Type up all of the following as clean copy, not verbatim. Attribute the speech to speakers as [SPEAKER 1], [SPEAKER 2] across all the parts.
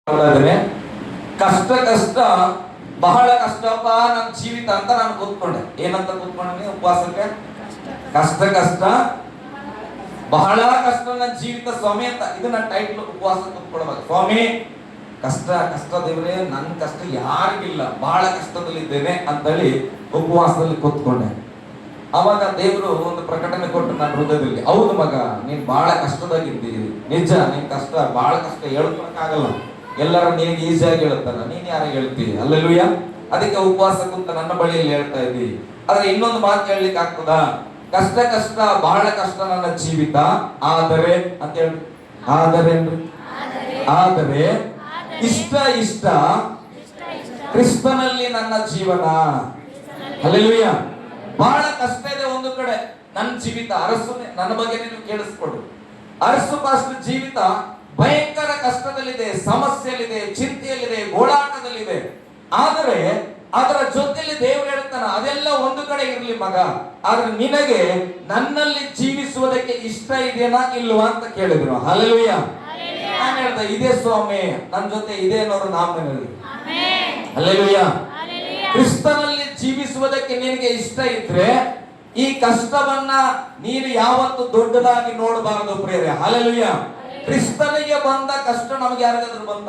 [SPEAKER 1] ನೋಡಿದ್ರೆ ಕಷ್ಟ ಕಷ್ಟ ಬಹಳ ಕಷ್ಟಪ್ಪ ನನ್ನ ಜೀವಿತ ಅಂತ ನಾನು ಕೂತ್ಕೊಂಡೆ. ಏನಂತ ಕೂತ್ಕೊಂಡೆ ಉಪವಾಸಕ್ಕೆ? ಕಷ್ಟ ಕಷ್ಟ ಬಹಳ ಕಷ್ಟ ನನ್ನ ಜೀವಿತ ಸ್ವಾಮಿ ಅಂತ. ಇದು ನನ್ನ ಟೈಟ್ಲ್. ಉಪವಾಸ ಕೂತ್ಕೊಳ್ಬೇಕು. ಸ್ವಾಮಿ ಕಷ್ಟ ಕಷ್ಟ ದೇವ್ರೆ, ನನ್ನ ಕಷ್ಟ ಯಾರಿಗಿಲ್ಲ, ಬಹಳ ಕಷ್ಟದಲ್ಲಿದ್ದೇನೆ ಅಂತೇಳಿ ಉಪವಾಸದಲ್ಲಿ ಕೂತ್ಕೊಂಡೆ. ಅವಾಗ ದೇವರು ಒಂದು ಪ್ರಕಟಣೆ ಕೊಟ್ಟು ನನ್ನ ಹೃದಯದಲ್ಲಿ, ಹೌದು ಮಗ, ನೀನ್ ಬಹಳ ಕಷ್ಟದಾಗಿದ್ದೀರಿ, ನಿಜ, ನಿನ್ ಕಷ್ಟ ಬಹಳ ಕಷ್ಟ, ಹೇಳ್ಕೊಳಕ್ಕಾಗಲ್ಲ. ಎಲ್ಲರೂ ನಿನಗೆ ಈಸಿಯಾಗಿ ಹೇಳ್ತಾರ, ನೀನ್ ಯಾರಿಗೆ ಹೇಳ್ತೀವಿ? ಅಲ್ಲೆಲ್ಲೂಯ್ಯ. ಅದಕ್ಕೆ ಉಪವಾಸ ಕುಂತ ನನ್ನ ಬಳಿಯಲ್ಲಿ ಹೇಳ್ತಾ ಇದ್ದಿ. ಆದ್ರೆ ಇನ್ನೊಂದು ಮಾತು ಹೇಳಲಿಕ್ಕೆ ಆಗ್ತದ? ಕಷ್ಟ ಕಷ್ಟ ಬಹಳ ಕಷ್ಟ ನನ್ನ ಜೀವಿತ, ಆದರೆ ಅಂತ ಹೇಳಿ, ಆದರೆ ಇಷ್ಟ ಇಷ್ಟ ಕ್ರಿಸ್ತನಲ್ಲಿ ನನ್ನ ಜೀವನ. ಅಲ್ಲೆಲ್ಲೂಯ್ಯ. ಬಹಳ ಕಷ್ಟ ಇದೆ ಒಂದು ಕಡೆ ನನ್ನ ಜೀವಿತ. ಅರಸು ನನ್ನ ಬಗ್ಗೆ ನೀವು ಕೇಳಿಸ್ಕೊಡ್ರಿ. ಅರಸು ಪಾಸ್ಟ್ ಜೀವಿತ ಭಯಂಕರ ಕಷ್ಟದಲ್ಲಿದೆ, ಸಮಸ್ಯೆಯಲ್ಲಿದೆ, ಚಿಂತೆಯಲ್ಲಿದೆ, ಗೋಳಾಟದಲ್ಲಿದೆ. ಆದರೆ ಅದರ ಜೊತೆಯಲ್ಲಿ ದೇವರು ಹೇಳ್ತಾನ, ಅದೆಲ್ಲ ಒಂದು ಕಡೆ ಇರ್ಲಿ ಮಗ, ಆದ್ರೆ ನಿನಗೆ ನನ್ನಲ್ಲಿ ಜೀವಿಸುವುದಕ್ಕೆ ಇಷ್ಟ ಇದೆನಾ ಇಲ್ವಾ ಅಂತ ಕೇಳಿದ್ರು. ಹಲ್ಲೆಲೂಯಾ. ನಾನು ಹೇಳ್ದೆ, ಇದೇ ಸ್ವಾಮಿ, ನನ್ನ ಜೊತೆ ಇದೆ ಅನ್ನೋರು ನಾಮನಲ್ಲಿ. ಹಲ್ಲೆಲೂಯಾ. ಕ್ರಿಸ್ತನಲ್ಲಿ ಜೀವಿಸುವುದಕ್ಕೆ ನಿನಗೆ ಇಷ್ಟ ಇದ್ರೆ ಈ ಕಷ್ಟವನ್ನ ನೀನು ಯಾವತ್ತು ದೊಡ್ಡದಾಗಿ ನೋಡಬಾರದು ಪ್ರಿಯರೇ. ಹಲ್ಲೆಲೂಯಾ. ಕ್ರಿಸ್ತನಿಗೆ ಬಂದ ಕಷ್ಟ ನಮಗೆ ಯಾರಿಗಾದ್ರೂ ಬಂದ?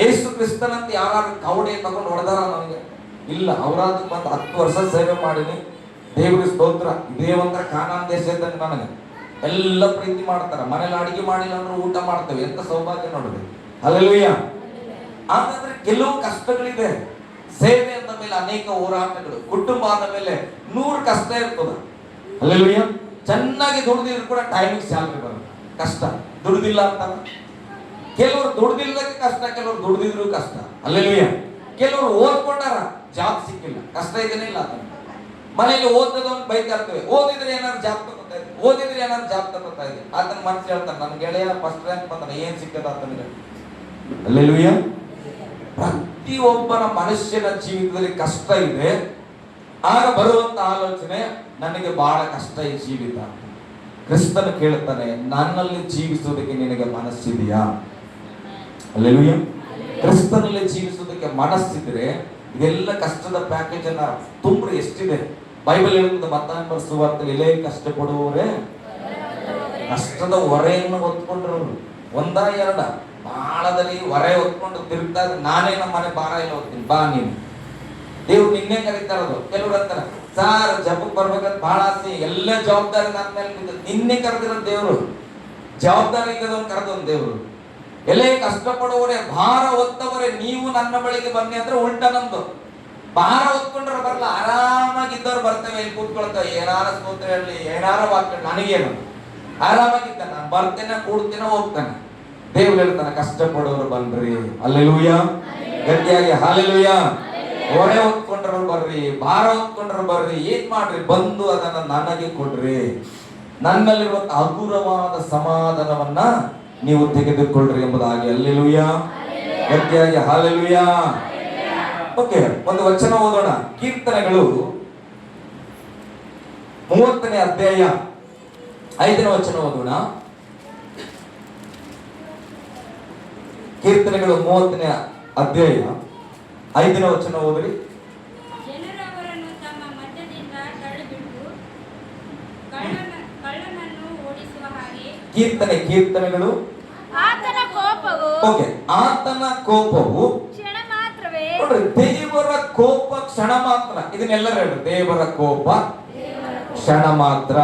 [SPEAKER 1] ಏಸು ಕ್ರಿಸ್ತನಂತ ಯಾರು ಕವಡೆ ತಗೊಂಡು ಹೊಡೆದಾರ? ನನಗೆ ಇಲ್ಲ. ಅವರಾದ್ರೂ ಬಂದು 10 ವರ್ಷ ಸೇವೆ ಮಾಡಿನಿ, ದೇವ್ರ ಸ್ತೋತ್ರ. ಇದೇ ಒಂಥರ ಕಾನಾನ್ ದೇಶ ಇದ್ದಂಗೆ ನನಗೆ ಎಲ್ಲ ಪ್ರೀತಿ ಮಾಡ್ತಾರ. ಮನೇಲಿ ಅಡಿಗೆ ಮಾಡಿಲ್ಲ ಅಂದ್ರೆ ಊಟ ಮಾಡ್ತೇವೆ. ಎಂತ ಸೌಭಾಗ್ಯ ನೋಡ್ರಿ. ಹಲ್ಲೆಲೂಯಾ. ಹಾಗಾದ್ರೆ ಕೆಲವು ಕಷ್ಟಗಳಿದೆ. ಸೇವೆ ಅಂದ ಮೇಲೆ ಅನೇಕ ಹೋರಾಟಗಳು, ಕುಟುಂಬ ಆದ ಮೇಲೆ 100 ಕಷ್ಟ ಇರ್ತದ. ಹಲ್ಲೆಲೂಯಾ. ಚೆನ್ನಾಗಿ ದುಡಿದಿದ್ರು ಕೂಡ ಟೈಮಿಗೆ ಸ್ಯಾಲರಿ ಬರುತ್ತೆ. ಕಷ್ಟ. ದುಡ್ದಿಲ್ಲ ಅಂತ ಕೆಲವರು ದುಡ್ದಿಲ್ಲದಕ್ಕೆ ಕಷ್ಟ, ಕೆಲವರು ದುಡ್ದಿದ್ರು ಕಷ್ಟ. ಹಲ್ಲೆಲೂಯಾ. ಕೆಲವರು ಓದ್ಕೊಂಡಾರ, ಜಾಬ್ ಸಿಕ್ಕಿಲ್ಲ, ಕಷ್ಟ ಇದೇನೆ ಇಲ್ಲ. ಮನೇಲಿ ಓದದವನ್ ಬೈತಾ ಇರ್ತೇವೆ, ಓದಿದ್ರೆ ಏನಾದ್ರು ಜಾಬ್ ತಗೋತಾ ಇದೆ, ಓದಿದ್ರೆ ಏನಾದ್ರು ಜಾಬ್ ತಗೋತಾ ಇದೆ. ಆತನ ಮನಸ್ಸು ಹೇಳ್ತಾನೆ, ನನ್ ಗೆಳೆಯ ಫಸ್ಟ್ ರ್ಯಾಂಕ್ ಬಂದ್ರೆ ಏನ್ ಸಿಕ್ಕದ ಆತನಿಗೆ. ಹಲ್ಲೆಲೂಯಾ. ಪ್ರತಿಯೊಬ್ಬನ ಮನುಷ್ಯನ ಜೀವಿತದಲ್ಲಿ ಕಷ್ಟ ಇದೆ. ಆಗ ಬರುವಂತ ಆಲೋಚನೆ, ನನಗೆ ಬಹಳ ಕಷ್ಟ ಈ ಜೀವಿತ. ಕ್ರಿಸ್ತನ ಕೇಳ್ತಾನೆ, ನನ್ನಲ್ಲಿ ಜೀವಿಸುವುದಕ್ಕೆ ನಿನಗೆ ಮನಸ್ಸಿದೆಯಾ? ಹಲ್ಲೆಲೂಯಾ. ಕ್ರಿಸ್ತನಲ್ಲಿ ಜೀವಿಸುವುದಕ್ಕೆ ಮನಸ್ಸಿದ್ರೆ ಇದೆಲ್ಲ ಕಷ್ಟದ ಪ್ಯಾಕೇಜ್ ಅನ್ನ ತುಂಬ್ರಿ. ಎಷ್ಟಿದೆ ಬೈಬಲ್ ಹೇಳುತ್ತದೆ, ಮತ್ತಾಯ ಸುವಾರ್ತೆಯಲ್ಲಿ, ಇಲ್ಲೇ ಕಷ್ಟಪಡುವವರೇ ಕಷ್ಟದ ಹೊರೆಯನ್ನು ಹೊತ್ಕೊಂಡ್ರವ್ರು. ಒಂದ ಎರಡ ಬಾಳದಲ್ಲಿ ಹೊರೆ ಹೊತ್ಕೊಂಡು ತಿರುಗ್ತಾ ಇದ್ರೆ, ನಾನೇ ನಮ್ಮ ಮನೆ ಭಾರ ಇಲ್ಲ ಹೋಗ್ತೀನಿ, ಬಾ ನೀನು. ದೇವ್ರು ನಿನ್ನೆ ಕರೀತಾರದು. ಕೆಲವ್ರು ಅಂತಾರ, ಸಾರ್ ಜಪಕ್ಕೆ ಬರ್ಬೇಕಂತ ಬಹಳ ಆಸೆ, ಎಲ್ಲ ಜವಾಬ್ದಾರಿ ನನ್ನ ಮೇಲೆ ಬಿದ್ದ. ನಿನ್ನೆ ಕರೆದಿರೋ ದೇವ್ರು, ಜವಾಬ್ದಾರಿ ಇದ್ದದವನು ಕರೆದವನು ದೇವ್ರು. ಎಲ್ಲೇ ಕಷ್ಟಪಡುವವರೇ, ಭಾರ ಹೊತ್ತವರೇ, ನೀವು ನನ್ನ ಬಳಿಗೆ ಬನ್ನಿ ಅಂದ್ರೆ ಉಲ್ಟ ನಮ್ದು. ಭಾರ ಹೊತ್ಕೊಂಡ್ರೆ ಬರಲ್ಲ, ಆರಾಮಾಗಿದ್ದವ್ರು ಬರ್ತೇವೆ, ಇಲ್ಲಿ ಕೂತ್ಕೊಳ್ತೇವೆ. ಏನಾರ ಸ್ತೋತ್ರ ಹೇಳಿ, ಏನಾರ ವಾಕ್ಯ, ನನಗೇನು ಆರಾಮಾಗಿದ್ದ, ನಾನು ಬರ್ತೇನೆ, ಕೂಡ್ತೇನೆ, ಹೋಗ್ತಾನೆ. ದೇವ್ರು ಹೇಳ್ತಾನೆ, ಕಷ್ಟಪಡೋರು ಬನ್ರಿ. ಹಲ್ಲೆಲೂಯಾ. ಗಟ್ಟಿಯಾಗಿ ಹಲ್ಲೆಲೂಯಾ. ಹೊರೆ ಹೊತ್ಕೊಂಡ್ರು ಬರ್ರಿ, ಭಾರ ಹೊತ್ಕೊಂಡ್ರು ಬರ್ರಿ, ಏನ್ ಮಾಡ್ರಿ, ಬಂದು ಅದನ್ನ ನನಗೆ ಕೊಡ್ರಿ. ನನ್ನಲ್ಲಿರುವ ಹಗುರವಾದ ಸಮಾಧಾನವನ್ನ ನೀವು ತೆಗೆದುಕೊಳ್ಳ್ರಿ ಎಂಬುದಾಗಿ. ಹಲ್ಲೆಲೂಯಾ. ಗಟ್ಟಿಯಾಗಿ ಹಲ್ಲೆಲೂಯಾ. ಓಕೆ, ಒಂದು ವಚನ ಓದೋಣ. ಕೀರ್ತನೆಗಳು 30ನೇ ಅಧ್ಯಾಯ 5ನೇ ವಚನ ಓದೋಣ. ಕೀರ್ತನೆಗಳು 30ನೇ ಅಧ್ಯಾಯ 5ನೇ ವಚನ ಓದ್ರಿ. ಕೀರ್ತನೆಗಳು
[SPEAKER 2] ಆತನ ಕೋಪವು,
[SPEAKER 1] ಓಕೆ, ಆತನ ಕೋಪವು
[SPEAKER 2] ಕ್ಷಣ ಮಾತ್ರವೇ.
[SPEAKER 1] ನೋಡ್ರಿ, ದೇವರ ಕೋಪ ಕ್ಷಣ ಮಾತ್ರ. ಇದನ್ನೆಲ್ಲರೂ ಹೇಳಿ, ದೇವರ ಕೋಪ ಕ್ಷಣ ಮಾತ್ರ.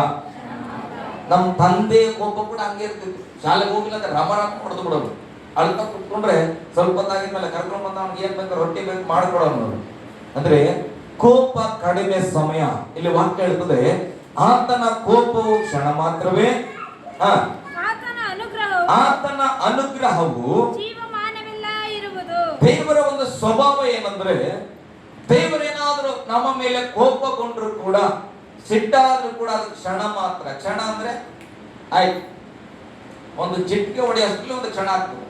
[SPEAKER 1] ನಮ್ಮ ತಂದೆಯ ಕೋಪ ಕೂಡ ಹಂಗೆ ಇರ್ತಿತ್ತು. ಶಾಲೆಗೆ ಹೋಗಿಲ್ಲ ಅಂದ್ರೆ ರಮರಮ್ ಹೊಡೆದು ಬಿಡೋದು. ಅಳ್ತಾ ಕುತ್ಕೊಂಡ್ರೆ ಸ್ವಲ್ಪ ಹೊತ್ತಾಗಿದ್ಮೇಲೆ ಕರ್ಕೊಂಡು ಬಂದ, ಅವ್ನಿಗೆ ಏನ್ ಬೇಕು, ರೊಟ್ಟಿ ಬೇಕು, ಮಾಡಿಕೊಡೋನು. ಅಂದ್ರೆ ಕೋಪ ಕಡಿಮೆ ಸಮಯ. ಇಲ್ಲಿ ವಾಕ್ಯ ಹೇಳ್ತದೆ, ಆತನ ಕೋಪವು ಕ್ಷಣ ಮಾತ್ರವೇ, ಆತನ ಅನುಗ್ರಹವು
[SPEAKER 2] ಜೀವಮಾನವೆಲ್ಲ ಇರುವುದು.
[SPEAKER 1] ದೇವರ ಒಂದು ಸ್ವಭಾವ ಏನಂದ್ರೆ, ದೇವರೇನಾದ್ರೂ ನಮ್ಮ ಮೇಲೆ ಕೋಪಗೊಂಡ್ರು ಕೂಡ, ಸಿಟ್ಟಾದ್ರೂ ಕೂಡ ಅದು ಕ್ಷಣ ಮಾತ್ರ. ಕ್ಷಣ ಅಂದ್ರೆ ಆಯ್ತು, ಒಂದು ಚಿಟಿಕೆ ಹೊಡೆಯಷ್ಟರಲ್ಲಿ ಒಂದು ಕ್ಷಣ ಆಗ್ತದೆ.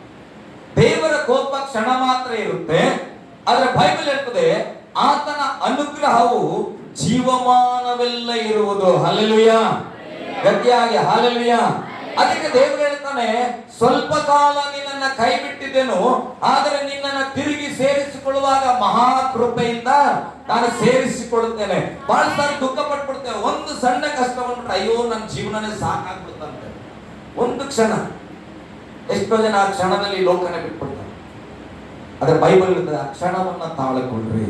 [SPEAKER 1] ದೇವರ ಕೋಪ ಕ್ಷಣ ಮಾತ್ರ ಇರುತ್ತೆ. ಆದ್ರೆ ಬೈಬಲ್ ಹೇಳ್ತದೆ, ಆತನ ಅನುಗ್ರಹವು ಜೀವಮಾನವೆಲ್ಲ ಇರುವುದು. ಹಲ್ಲೆಲೂಯಾ. ಗಟ್ಟಿಯಾಗಿ ಹಲ್ಲೆಲೂಯಾ. ಅದಕ್ಕೆ ದೇವರು ಹೇಳ್ತಾನೆ, ಸ್ವಲ್ಪ ಕಾಲ ನಿನ್ನನ್ನ ಕೈ ಬಿಟ್ಟಿದ್ದೇನು, ಆದರೆ ನಿನ್ನನ್ನ ತಿರುಗಿ ಸೇರಿಸಿಕೊಳ್ಳುವಾಗ ಮಹಾ ಕೃಪೆಯಿಂದ ನಾನು ಸೇರಿಸಿಕೊಳ್ಳುತ್ತೇನೆ. ಬಹಳ ಸಾರಿ ದುಃಖ ಪಟ್ಬಿಡ್ತೇವೆ. ಒಂದು ಸಣ್ಣ ಕಷ್ಟ ಬಂದ್ಬಿಟ್ರೆ ಅಯ್ಯೋ ನನ್ನ ಜೀವನನೇ ಸಾಕಾಗ್ಬಿಡುತ್ತಂತೆ. ಒಂದು ಕ್ಷಣ, ಎಷ್ಟೋ ಜನ ಆ ಕ್ಷಣದಲ್ಲಿ ಲೋಕನೇ ಬಿಟ್ಬಿಡ್ತಾರೆ. ಆದ್ರೆ ಬೈಬಲ್ ಇರ್ತದೆ, ಆ ಕ್ಷಣವನ್ನ ತಾಳಿಕೊಳ್ಳ್ರಿ.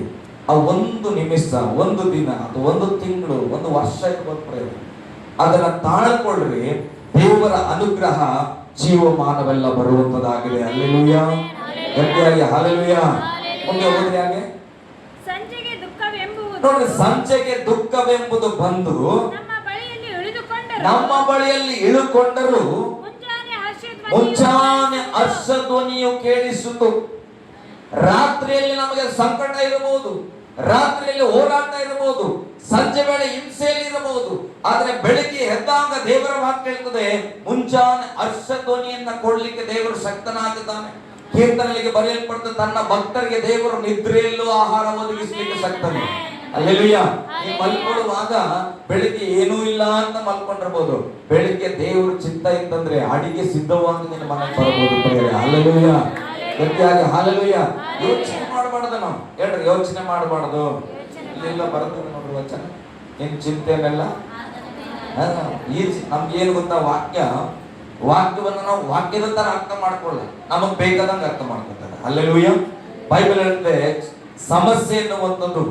[SPEAKER 1] ಆ ಒಂದು ನಿಮಿಷ, ಒಂದು ದಿನ ಅಥವಾ ಒಂದು ತಿಂಗಳು, ಒಂದು ವರ್ಷ ಇರ್ಬೋದು, ಅದನ್ನ ತಾಳ್ಕೊಳ್ರಿ. ದೇವರ ಅನುಗ್ರಹ ಜೀವಮಾನವೆಲ್ಲ ಬರುವಂತದಾಗಿದೆ. ಹಲ್ಲೆಲೂಯಾ, ಗಟ್ಟಿಯಾಗಿ ಹಲ್ಲೆಲೂಯಾ. ಮುಂದೆ ಹೋದ್ರೆ ಹಾಗೆ
[SPEAKER 2] ಸಂಜೆಗೆ ದುಃಖವೆಂಬುದು
[SPEAKER 1] ನೋಡಿ, ಸಂಜೆಗೆ ದುಃಖವೆಂಬುದು ಬಂದು ನಮ್ಮ ಬಳಿಯಲ್ಲಿ ಇಳುಕೊಂಡರು ಮುಂಜಾನೆ ಹರ್ಷಧ್ವನಿಯು ಕೇಳಿಸಿತು. ರಾತ್ರಿಯಲ್ಲಿ ನಮಗೆ ಸಂಕಟ ಇರಬಹುದು, ರಾತ್ರಿಯಲ್ಲಿ ಹೋರಾಟ ಇರಬಹುದು, ಸಂಜೆ ವೇಳೆ ಹಿಂಸೆಯಲ್ಲಿ ಇರಬಹುದು, ಆದ್ರೆ ಬೆಳಿಗ್ಗೆ ಎದ್ದಾಗ ದೇವರ ವಾಕ್ಯ ಹೇಳ್ತದೆ, ಮುಂಜಾನೆ ಹರ್ಷಧ್ವನಿಯನ್ನ ಕೊಡ್ಲಿಕ್ಕೆ ದೇವರು ಶಕ್ತನಾಗಿದ್ದಾನೆ. ಕೀರ್ತನೆಗೆ ಬರೆಯಲ್ಪಡ್ತ, ತನ್ನ ಭಕ್ತರಿಗೆ ದೇವರು ನಿದ್ರೆಯಲ್ಲೂ ಆಹಾರ ಒದಗಿಸಲಿಕ್ಕೆ ಶಕ್ತನೇ. ಹಲ್ಲೆಲೂಯಾ. ನೀವು ಮಲ್ಕೊಳ್ಳುವಾಗ ಬೆಳಿಗ್ಗೆ ಏನೂ ಇಲ್ಲ ಅಂತ ಮಲ್ಕೊಂಡಿರ್ಬೋದು, ಬೆಳಿಗ್ಗೆ ದೇವರು ಚಿತ್ತ ಇತ್ತಂದ್ರೆ ಅಡಿಗೆ ಸಿದ್ಧವಾಗಿ ನಿನ್ನ ಮನೆಗೆ ಬರಬಹುದು. ಹಲ್ಲೆಲೂಯಾ, ಗಟ್ಟಿಯಾಗಿ ಹಲ್ಲೆಲೂಯಾ. ಯೋಚನೆ ಮಾಡಬಾರ್ದು ನಾವು, ಹೇಳ್ರಿ, ಯೋಚನೆ ಮಾಡಬಾರ್ದು. ಇಲ್ಲೆಲ್ಲ ಬರ್ತದೆ ನೋಡ್ರಿ ವಚನ, ಏನ್ ಚಿಂತೆನೆಲ್ಲ ನಮ್ಗೆ ಏನು ಗೊತ್ತಾ, ವಾಕ್ಯವನ್ನ ನಾವು ವಾಕ್ಯದ ತರ ಅರ್ಥ ಮಾಡ್ಕೊಳ್ಳ, ನಮಗ್ ಬೇಕಾದಂಗ ಅರ್ಥ ಮಾಡ್ಕೊತಾರೆ. ಹಲ್ಲೆಲೂಯಾ. ಬೈಬಲ್ ಹೇಳುತ್ತೆ, ಸಮಸ್ಯೆ ಅನ್ನುವಂಥದ್ದು,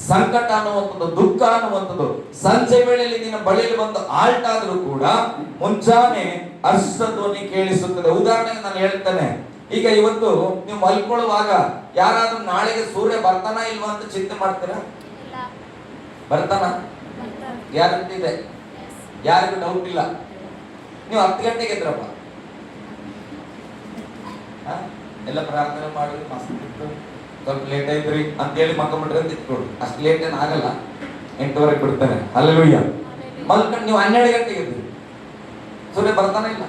[SPEAKER 1] ಸಂಕಟ ಅನ್ನುವಂಥದ್ದು, ದುಃಖ ಅನ್ನುವಂಥದ್ದು ಸಂಜೆ ವೇಳೆಯಲ್ಲಿ ನಿನ್ನ ಬಳಿಯಲ್ಲಿ ಬಂದು ಆಲ್ಟ್ ಆದ್ರೂ ಕೂಡ ಮುಂಜಾನೆ ಹರ್ಷಧ್ವನಿ ಕೇಳಿಸುತ್ತದೆ. ಉದಾಹರಣೆಗೆ ನಾನು ಹೇಳ್ತೇನೆ, ಈಗ ಇವತ್ತು ನೀವು ಮಲ್ಕೊಳ್ಳುವಾಗ ಯಾರಾದ್ರೂ ನಾಳೆಗೆ ಸೂರ್ಯ ಬರ್ತಾನ ಇಲ್ವಾ ಅಂತ ಚಿಂತೆ ಮಾಡ್ತೀರಾ? ಬರ್ತಾನ? ಗ್ಯಾರಂಟಿ ಇದೆ, ಯಾರಿಗೂ ಡೌಟ್ ಇಲ್ಲ. ನೀವು 10 ಗಂಟೆಗೆ ಎದ್ರಪ್ಪ, ಎಲ್ಲ ಪ್ರಾರ್ಥನೆ ಮಾಡಿ ಮಸ್ತ್ ಇತ್ತು, ಸ್ವಲ್ಪ ಲೇಟ್ ಐತ್ರಿ ಅಂತೇಳಿ ಮಕ್ಕೊಂಡ್ಬಿಟ್ರೆ ಅಂತ ಇಟ್ಕೊಡು. ಅಷ್ಟು ಲೇಟ್ ಏನ್ ಆಗಲ್ಲ, 8:30 ಬಿಡ್ತಾನೆ. ಹಲ್ಲೆಲೂಯಾ. ಮಲ್ಕೊಂಡು ನೀವು 12 ಗಂಟೆಗೆ ಎದ್ರಿ, ಸೂರ್ಯ ಬರ್ತಾನೆ ಇಲ್ಲ,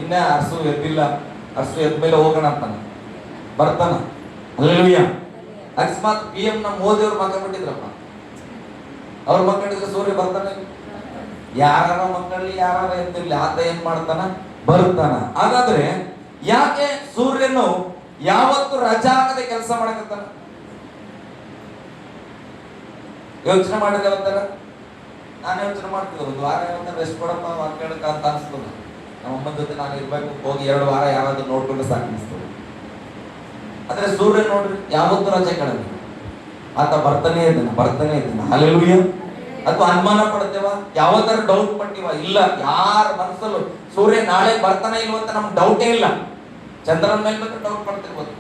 [SPEAKER 1] ಇನ್ನ ಅರ್ಸು ಎದ್ದಿಲ್ಲ, ಅರ್ಸು ಎದ್ಮೇಲೆ ಹೋಗೋಣ ಅಂತಾನೆ, ಬರ್ತಾನ. ಹಲ್ಲೆಲೂಯಾ. ಅಕಸ್ಮಾತ್ PM ನ ಮೋದಿ ಅವ್ರು ಮಕ್ಕೊಂಡ್ಬಿಟ್ಟಿದ್ರಪ್ಪ, ಅವ್ರು ಮಕ್ಕಳಿದ್ರೆ ಸೂರ್ಯ ಬರ್ತಾನೆ. ಯಾರ ಮಕ್ಕಳಲ್ಲಿ ಯಾರ ಎದ್ದಿರ್ಲಿ, ಆತ ಏನ್ ಮಾಡ್ತಾನ? ಬರ್ತಾನ. ಹಾಗಾದ್ರೆ ಯಾಕೆ ಸೂರ್ಯನು ಯಾವತ್ತು ರಜಾ ಆಗದೆ ಕೆಲಸ ಮಾಡಕತ್ತಾನ? ಯೋಚನೆ ಮಾಡಿದ್ರೆ ಯಾವತ್ತಾರ? ನಾನು ಯೋಚನೆ ಮಾಡ್ತಿದ್ದೆ, ಒಂದು ವಾರ ಯಾವತ್ತಾರ ರೆಸ್ಟ್ ಕೊಡಪ್ಪ ವಾಕ್ಯಕ್ಕೆ ಅಂತ ಅನಿಸ್ತದ. ನಮ್ಮ ಅಮ್ಮನ ಜೊತೆ ನಾನು ಇರ್ಬೇಕು, ಹೋಗಿ 2 ವಾರ ಯಾರಾದ್ರೂ ನೋಡ್ಕೊಂಡು ಸಾಕು ಅನಿಸ್ತದೆ. ಆದ್ರೆ ಸೂರ್ಯ ನೋಡ್ರಿ, ಯಾವತ್ತು ರಜೆ ಕಳೆದ, ಆತ ಬರ್ತಾನೆ ಇದ್ದಾನೆ. ಹಲ್ಲೆಲೂಯಾ. ಅಥವಾ ಅನುಮಾನ ಪಡ್ತೇವ, ಯಾವತ್ತಾರ ಡೌಟ್ ಪಟ್ಟಿವ? ಇಲ್ಲ. ಯಾರ ಮನಸ್ಸಲ್ಲೂ ಸೂರ್ಯ ನಾಳೆ ಬರ್ತಾನೆ ಇಲ್ವಂತ ನಮ್ಗೆ ಡೌಟೇ ಇಲ್ಲ. ಚಂದ್ರನ ಮೇಲೆ ಬೇಕಾದ್ರೆ ಡೌಟ್ ಪಡ್ತಿರ್ಬೋದು.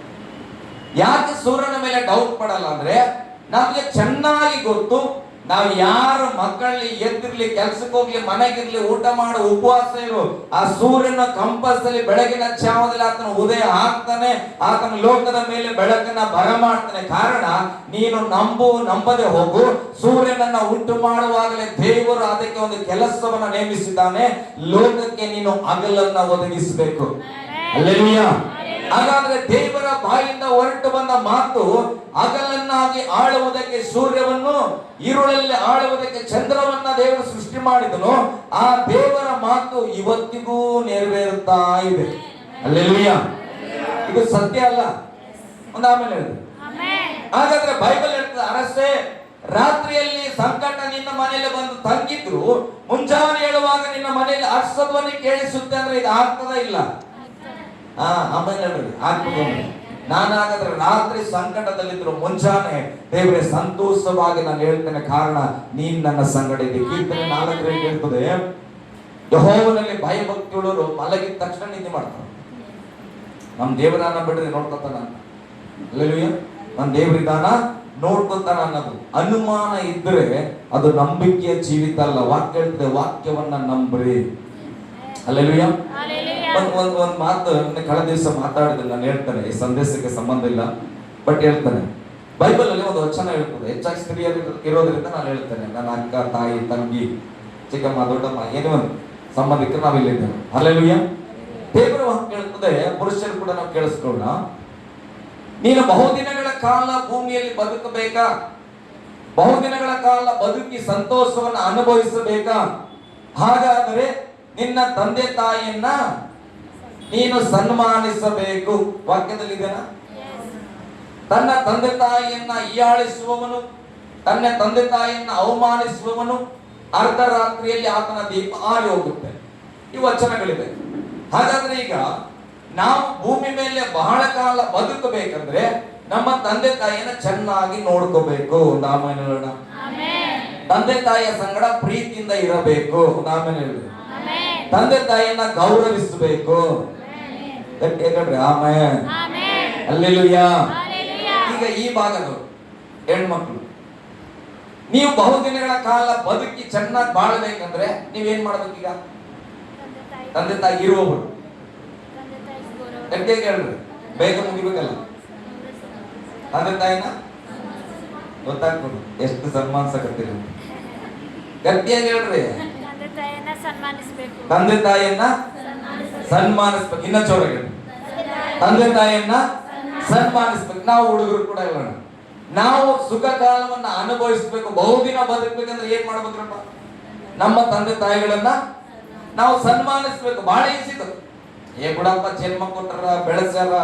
[SPEAKER 1] ಯಾಕೆ ಸೂರ್ಯನ ಮೇಲೆ ಡೌಟ್ ಪಡಲ್ಲ ಅಂದ್ರೆ, ನಮ್ಗೆ ಚೆನ್ನಾಗಿ ಗೊತ್ತು, ನಾವು ಯಾರ ಮಕ್ಕಳಲ್ಲಿ ಎದ್ದಿರ್ಲಿ, ಕೆಲ್ಸಕ್ಕೆ ಹೋಗ್ಲಿ, ಮನೆಗಿರ್ಲಿ, ಊಟ ಮಾಡು, ಉಪವಾಸ ಇರು, ಆ ಸೂರ್ಯನ ಕಂಪಸ್ಸಲ್ಲಿ ಬೆಳಗಿನ ಜಾವದಲ್ಲಿ ಆತನ ಉದಯ ಆಗ್ತಾನೆ, ಆತನ ಲೋಕದ ಮೇಲೆ ಬೆಳಕನ್ನ ಬರಮಾಡ್ತಾನೆ. ಕಾರಣ, ನೀನು ನಂಬದೆ ಹೋಗು, ಸೂರ್ಯನನ್ನ ಉಂಟು ಮಾಡುವಾಗಲೇ ದೇವರು ಅದಕ್ಕೆ ಒಂದು ಕೆಲಸವನ್ನ ನೇಮಿಸಿದ್ದಾನೆ, ಲೋಕಕ್ಕೆ ನೀನು ಹಗಲನ್ನ ಒದಗಿಸಬೇಕು. ಹಲ್ಲೆಲೂಯಾ. ಹಾಗಾದ್ರೆ ದೇವರ ಬಾಯಿಂದ ಹೊರಟು ಬಂದ ಮಾತು, ಹಗಲನ್ನಾಗಿ ಆಳುವುದಕ್ಕೆ ಸೂರ್ಯವನ್ನು, ഇരുಳಲ್ಲಿ ಆಳುವುದಕ್ಕೆ ಚಂದ್ರವನ್ನ ದೇವರು ಸೃಷ್ಟಿ ಮಾಡಿದನು. ಆ ದೇವರ ಮಾತು ಇವತ್ತಿಗೂ ನೆರವೇರುತ್ತಾ ಇದೆ. ಹಲ್ಲೆಲೂಯಾ. ಇದು ಸತ್ಯ ಅಲ್ಲ? ಒಂದು ಆಮೇಲೆ ಹೇಳಿ. ಹಾಗಾದ್ರೆ ಬೈಬಲ್ ಹೇಳ್ತದೆ, ಅರಸೆ, ರಾತ್ರಿಯಲ್ಲಿ ಸಂಕಟ ನಿನ್ನ ಮನೆಯಲ್ಲಿ ಬಂದು ತಂಗಿದ್ರು, ಮುಂಜಾನೆ ಹೇಳುವಾಗ ನಿನ್ನ ಮನೆಯಲ್ಲಿ ಹರ್ಷಧ್ವನಿ ಕೇಳಿಸುತ್ತೆ ಅಂದ್ರೆ ಇದು ಆಗ್ತದ ಇಲ್ಲ? ಆಮೇಲೆ ಹೇಳ್ರಿ, ಆಗ್ತದೆ. ನಾನಾಗಾದ್ರೆ ರಾತ್ರಿ ಸಂಕಟದಲ್ಲಿದ್ರು, ಮುಂಜಾನೆ ದೇವರೇ ಸಂತೋಷವಾಗಿ ನಾನು ಹೇಳ್ತೇನೆ, ಕಾರಣ ನೀನ್ ನನ್ನ ಸಂಗಡ ಇದೆ. ಕೀರ್ತನೆ 4 ಹೇಳ್ತದೆ, ಯೆಹೋವನಲ್ಲಿ ಭಯಭಕ್ತಿಯುಳ್ಳವರು ಮಲಗಿದ ತಕ್ಷಣ ನಿದ್ದೆ ಮಾಡ್ತಾರೆ. ನಮ್ ದೇವರನ್ನ ಬಿಡ್ರಿ ನೋಡ್ಕೊತಾನ. ಹಲ್ಲೆಲೂಯಾ. ನನ್ನ ದೇವರಿದಾನ ನೋಡ್ಕೊತಾನ ಅನ್ನೋದು ಅನುಮಾನ ಇದ್ರೆ ಅದು ನಂಬಿಕೆಯ ಜೀವಿತ ಅಲ್ಲ. ವಾಕ್ಯ ಹೇಳ್ತದೆ, ವಾಕ್ಯವನ್ನ ನಂಬ್ರಿ. ಹಲ್ಲೆಲೂಯಾ. ಒಂದ್ ಮಾತು ಕಳೆದ ದಿವಸ ಮಾತಾಡಿದ್ರೆ ನಾನು ಹೇಳ್ತೇನೆ, ಈ ಸಂದೇಶಕ್ಕೆ ಸಂಬಂಧ ಇಲ್ಲ, ಬಟ್ ಹೇಳ್ತಾನೆ. ಬೈಬಲ್ ಅಲ್ಲಿ ಒಂದು ವಚನ ಹೇಳ್ತದೆ, ಹೆಚ್ಚಾಗಿ ಸ್ತ್ರೀಯರು ಇರೋದ್ರಿಂದ ನಾನು ಹೇಳ್ತೇನೆ. ನನ್ನ ಅಕ್ಕ, ತಾಯಿ, ತಂಗಿ, ಚಿಕ್ಕಮ್ಮ, ದೊಡ್ಡಮ್ಮ, ಏನೋ ಒಂದು ಸಂಬಂಧಿಕರು ನಾವಿಲ್ಲಿದ್ದೇವೆ. ಹಲ್ಲೆಲೂಯಾ. ದೇವರ ವಾಕ್ಯ ಹೇಳ್ತದೆ, ಪುರುಷರು ಕೂಡ ನಾವು ಕೇಳಿಸ್ಕೊಳ್ಳೋಣ, ನೀನು ಬಹುದಿನಗಳ ಕಾಲ ಭೂಮಿಯಲ್ಲಿ ಬದುಕಬೇಕಾ? ಬಹುದಿನಗಳ ಕಾಲ ಬದುಕಿ ಸಂತೋಷವನ್ನು ಅನುಭವಿಸಬೇಕಾ? ಹಾಗಾದರೆ ನಿನ್ನ ತಂದೆ ತಾಯಿಯನ್ನ ನೀನು ಸನ್ಮಾನಿಸಬೇಕು. ವಾಕ್ಯದಲ್ಲಿ ಇದೆನಾ? ತನ್ನ ತಂದೆ ತಾಯಿಯನ್ನ ಹೀಯಾಳಿಸುವವನು, ತನ್ನ ತಂದೆ ತಾಯಿಯನ್ನ ಅವಮಾನಿಸುವವನು ಅರ್ಧರಾತ್ರಿಯಲ್ಲಿ ಆತನ ದೀಪ ಆರಿ ಹೋಗುತ್ತೆ. ಈ ವಚನಗಳಿವೆ. ಹಾಗಾದ್ರೆ ಈಗ ನಾವು ಭೂಮಿ ಮೇಲೆ ಬಹಳ ಕಾಲ ಬದುಕಬೇಕಂದ್ರೆ ನಮ್ಮ ತಂದೆ ತಾಯಿಯನ್ನ ಚೆನ್ನಾಗಿ ನೋಡ್ಕೋಬೇಕು. ಆಮೇಲೆ ಹೇಳೋಣ, ತಂದೆ ತಾಯಿಯ ಸಂಗಡ ಪ್ರೀತಿಯಿಂದ ಇರಬೇಕು. ಆಮೇಲೆ ಹೇಳಿ, ತಂದೆ ತಾಯಿಯನ್ನ ಗೌರವಿಸಬೇಕು. ಹೇಳ್ರಿ ಆಮೇಲೆ. ಹಲ್ಲೆಲೂಯಾ. ಈಗ ಈ ಭಾಗದವರು ಹೆಣ್ಮಕ್ಳು, ನೀವು ಬಹುದಿನಗಳ ಕಾಲ ಬದುಕಿ ಚೆನ್ನಾಗಿ ಬಾಳಬೇಕಂದ್ರೆ ನೀವೇನ್ ಮಾಡ್ಬೇಕು? ಈಗ ತಂದೆ ತಾಯಿ ಇರುವವರು ಗಟ್ಟಿಯಾಗಿ ಹೇಳ್ರಿ, ಬೇಗ ಮುಗಿಬೇಕಲ್ಲ. ತಂದೆ ತಾಯಿನ ಗೊತ್ತಾಗ್ತದೆ ಎಷ್ಟು ಸನ್ಮಾನಿಸಕತ್ತೀರಿ. ಗಟ್ಟಿಯಾಗಿ ಹೇಳ್ರಿ, ತಂದೆ ತಾಯಿಯನ್ನ ಸನ್ಮಾನಿಸ್ಬೇಕು. ಇನ್ನ ಜೋರಾಗಿ, ತಂದೆ ತಾಯಿಯನ್ನ ಸನ್ಮಾನಿಸ್ಬೇಕು. ನಾವು ಹುಡುಗರು ಕೂಡ ಹೇಳೋಣ, ನಾವು ಸುಖ ಕಾಲವನ್ನ ಅನುಭವಿಸ್ಬೇಕು, ಬಹುದಿನ ಬದುಕಬೇಕಂದ್ರೆ ಏನ್ ಮಾಡ್ಬೇಕ್ರಪ್ಪ? ನಮ್ಮ ತಂದೆ ತಾಯಿಗಳನ್ನ ನಾವು ಸನ್ಮಾನಿಸ್ಬೇಕು. ಬಹಳ ಈಸಿದು. ಏ ಬಿಡಪ್ಪ, ಜನ್ಮ ಕೊಟ್ಟಾರ, ಬೆಳೆಸ್ಯಾರ,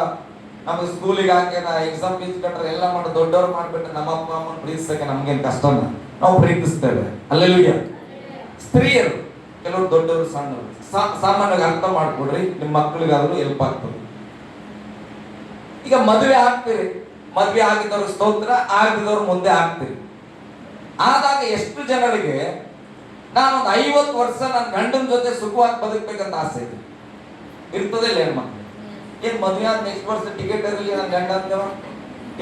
[SPEAKER 1] ನಮಗೆ ಸ್ಕೂಲಿಗೆ ಹಾಕ್ಯಾರ, ಎಕ್ಸಾಮ್ ಫೀಸ್ ಕಟ್ಟಾರ, ಎಲ್ಲ ಮಾಡಿ ದೊಡ್ಡವ್ರು ಮಾಡ್ಬಿಟ್ರೆ ನಮ್ಮ ಅಪ್ಪ ಅಮ್ಮನ ಪ್ರೀತಿಸಕ್ಕೆ ನಮ್ಗೇನ್ ಕಷ್ಟನ? ನಾವು ಪ್ರೀತಿಸ್ತೇವೆ. ಅಲ್ಲೆಲ್ಲೂಯ್ಯ. ಸ್ತ್ರೀಯರು ಕೆಲವರು ದೊಡ್ಡವರು ಸಣ್ಣವರು ಸಾಮಾನ್ಯವಾಗಿ ಅರ್ಥ ಮಾಡ್ಕೊಡ್ರಿ, ನಿಮ್ಮ ಮಕ್ಕಳಿಗಾದ್ರೂ ಹೆಲ್ಪ್ ಆಗ್ತದೆ. ಈಗ ಮದುವೆ ಆಗ್ತೀರಿ, ಮದುವೆ ಆಗಿದ್ದವ್ರು ಸ್ತೋತ್ರ, ಆಗದಿದ್ದವ್ರು ಮುಂದೆ ಆಗ್ತೀರಿ. ಆದಾಗ ಎಷ್ಟು ಜನರಿಗೆ ನಾನೊಂದು 50 ವರ್ಷ ನನ್ನ ಗಂಡನ ಜೊತೆ ಸುಖವಾಗಿ ಬದುಕ್ಬೇಕಂತ ಆಸೆ ಇದೆ. ಇರ್ತದೆ ಇಲ್ಲ ಹೆಣ್ಮಕ್ಳು? ಏನ್ ಮದುವೆ ಆದ ನೆಕ್ಸ್ಟ್ ವರ್ಷ ಟಿಕೆಟ್ ಇರಲಿ ನನ್ನ ಗಂಡ ಅಂತೇವ?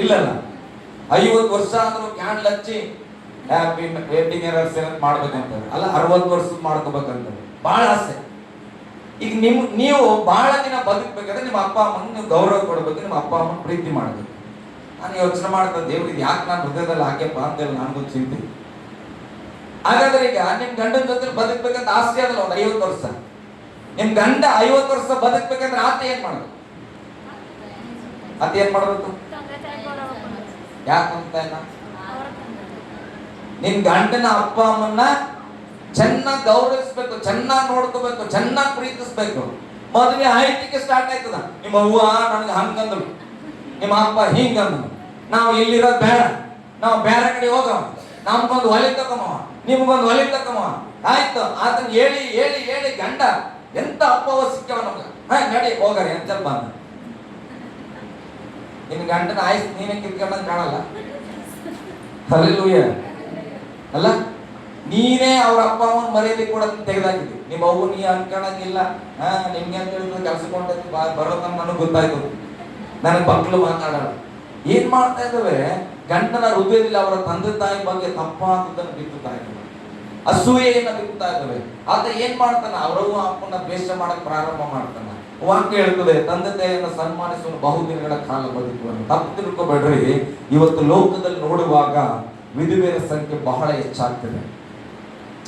[SPEAKER 1] ಇಲ್ಲಲ್ಲ. 50 ವರ್ಷ ಆದ್ರೂ ಕ್ಯಾಂಡ್ಲ್ ಹಚ್ಚಿ ಹ್ಯಾಪಿ ವೆಡ್ಡಿಂಗ್ ಆನಿವರ್ಸರಿ ಮಾಡ್ಬೇಕಂತ, ಅಲ್ಲ 60 ವರ್ಷ ಮಾಡ್ಕೋಬೇಕಂತ ಬಹಳ ಆಸೆ. ಈಗ ನೀವು ಬಹಳ ದಿನ ಬದುಕ್ಬೇಕಾದ್ರೆ ನಿಮ್ಮ ಅಪ್ಪ ಅಮ್ಮನ ನೀವು ಗೌರವ ಕೊಡ್ಬೇಕು, ನಿಮ್ಮ ಅಪ್ಪ ಅಮ್ಮನ ಪ್ರೀತಿ ಮಾಡ್ಬೇಕು. ನಾನು ಯೋಚನೆ ಮಾಡ್ತೇನೆ, ದೇವ್ರಿಗೆ ಯಾಕೆ ನಾನು ಹೃದಯದಲ್ಲಿ ಹಾಕ್ಯಪ್ಪ ಅಂತೇಳಿ ನನಗೂ ಚಿಂತೆ. ಹಾಗಾದ್ರೆ ಈಗ ನಿಮ್ ಗಂಡನ ಜೊತೆ ಬದುಕ್ಬೇಕಂತ ಆಸೆ ಅದಲ್ಲ ಒಂದು 50 ವರ್ಷ. ನಿಮ್ ಗಂಡ 50 ವರ್ಷ ಬದುಕ್ಬೇಕಂದ್ರೆ ಆತ ಏನ್ ಮಾಡ್ಬೇಕು? ಆತ ಏನ್ ಮಾಡ್ಬೇಕು? ಯಾಕಂತ ನಿನ್ ಗಂಡನ ಅಪ್ಪ ಅಮ್ಮನ್ನ ಚೆನ್ನಾಗಿ ಗೌರವಿಸ್ಬೇಕು, ಚೆನ್ನಾಗಿ ನೋಡ್ಕೋಬೇಕು, ಚೆನ್ನಾಗಿ ಪ್ರೀತಿಸ್ಬೇಕು. ಮದುವೆ ಆಯ್ತಿಗೆ ಸ್ಟಾರ್ಟ್ ಆಯ್ತದ. ನಿಮ್ಮ ಅವ್ವ ನನ್ಗೆ ಹಂಗಂದ್ರು, ನಿಮ್ಮ ಅಪ್ಪ ಹಿಂಗಂದ್ರು, ನಾವು ಇಲ್ಲಿರೋದು ಬೇಡ, ನಾವು ಬೇರೆ ಕಡೆ ಹೋಗವ, ನಮ್ಗೊಂದು ಹೊಲಿ ತಕೊಂಬವ, ನಿಮ್ಗೊಂದು ಹೊಲಿ ತಕೊಂಬವ. ಆಯ್ತು, ಆತನ ಹೇಳಿ ಹೇಳಿ ಹೇಳಿ ಗಂಡ ಎಂತ ಅಪ್ಪವ ಸಿಕ್ಕವ ನಮ್ಗೆ. ನಡಿ ಹೋಗಾರೆ ಅಂತ ಬಂದ. ನಿನ್ ಗಂಡನ ಆಯ್ತು ನೀನೇ ಕಿತ್ಕೊಂಡಂಗೆ ಕಾಣಲ್ಲ. ಹಲ್ಲೆಲೂಯಾ. ಅಲ್ಲ, ನೀನೇ ಅವ್ರ ಅಪ್ಪ ಅಮ್ಮನ ಮರ್ಯಾದೆ ಕೂಡ ತೆಗೆದಾಕಿದ್ವಿ. ನಿಮ್ಮ ಅವ್ವ ನೀ ಅನ್ಕೊಳಂಗಿಲ್ಲ, ನಿಮ್ಗೆ ಅಂತ ಹೇಳಿದ್ರು ಕೆಲ್ಸಕೊಂಡೈತಿ ಬರೋದನ್ನ ನನಗೆ ಗೊತ್ತಾಯ್ತು. ನನಗೆ ಮಕ್ಕಳು ಮಾತಾಡಲ್ಲ. ಏನ್ ಮಾಡ್ತಾ ಇದ್ದಾವೆ? ಗಂಡನ ಹೃದಯದಲ್ಲಿ ಅವರ ತಂದೆ ತಾಯಿ ಬಗ್ಗೆ ತಪ್ಪಾದನ್ನು ಬಿತ್ತುತ್ತಾ ಇದ್ದಾವೆ, ಅಸೂಯೆಯನ್ನ ಬಿತ್ತುತ್ತಾ ಇದ್ದಾವೆ. ಆತ ಏನ್ ಮಾಡ್ತಾನ? ಅವರವ್ವ ಅಪ್ಪನ ದ್ವೇಷ ಮಾಡಕ್ ಪ್ರಾರಂಭ ಮಾಡ್ತಾನ. ವಾಕ್ಯ ಹೇಳ್ತದೆ, ತಂದೆ ತಾಯಿಯನ್ನು ಸನ್ಮಾನಿಸುವ ಬಹುದಿನಗಳ ಕಾಲ ಬದುಕುವನ್ನು. ತಪ್ಪು ತಿಳ್ಕೊಬೇಡ್ರಿ. ಇವತ್ತು ಲೋಕದಲ್ಲಿ ನೋಡುವಾಗ ವಿಧವೆಯರ ಸಂಖ್ಯೆ ಬಹಳ ಹೆಚ್ಚಾಗ್ತದೆ.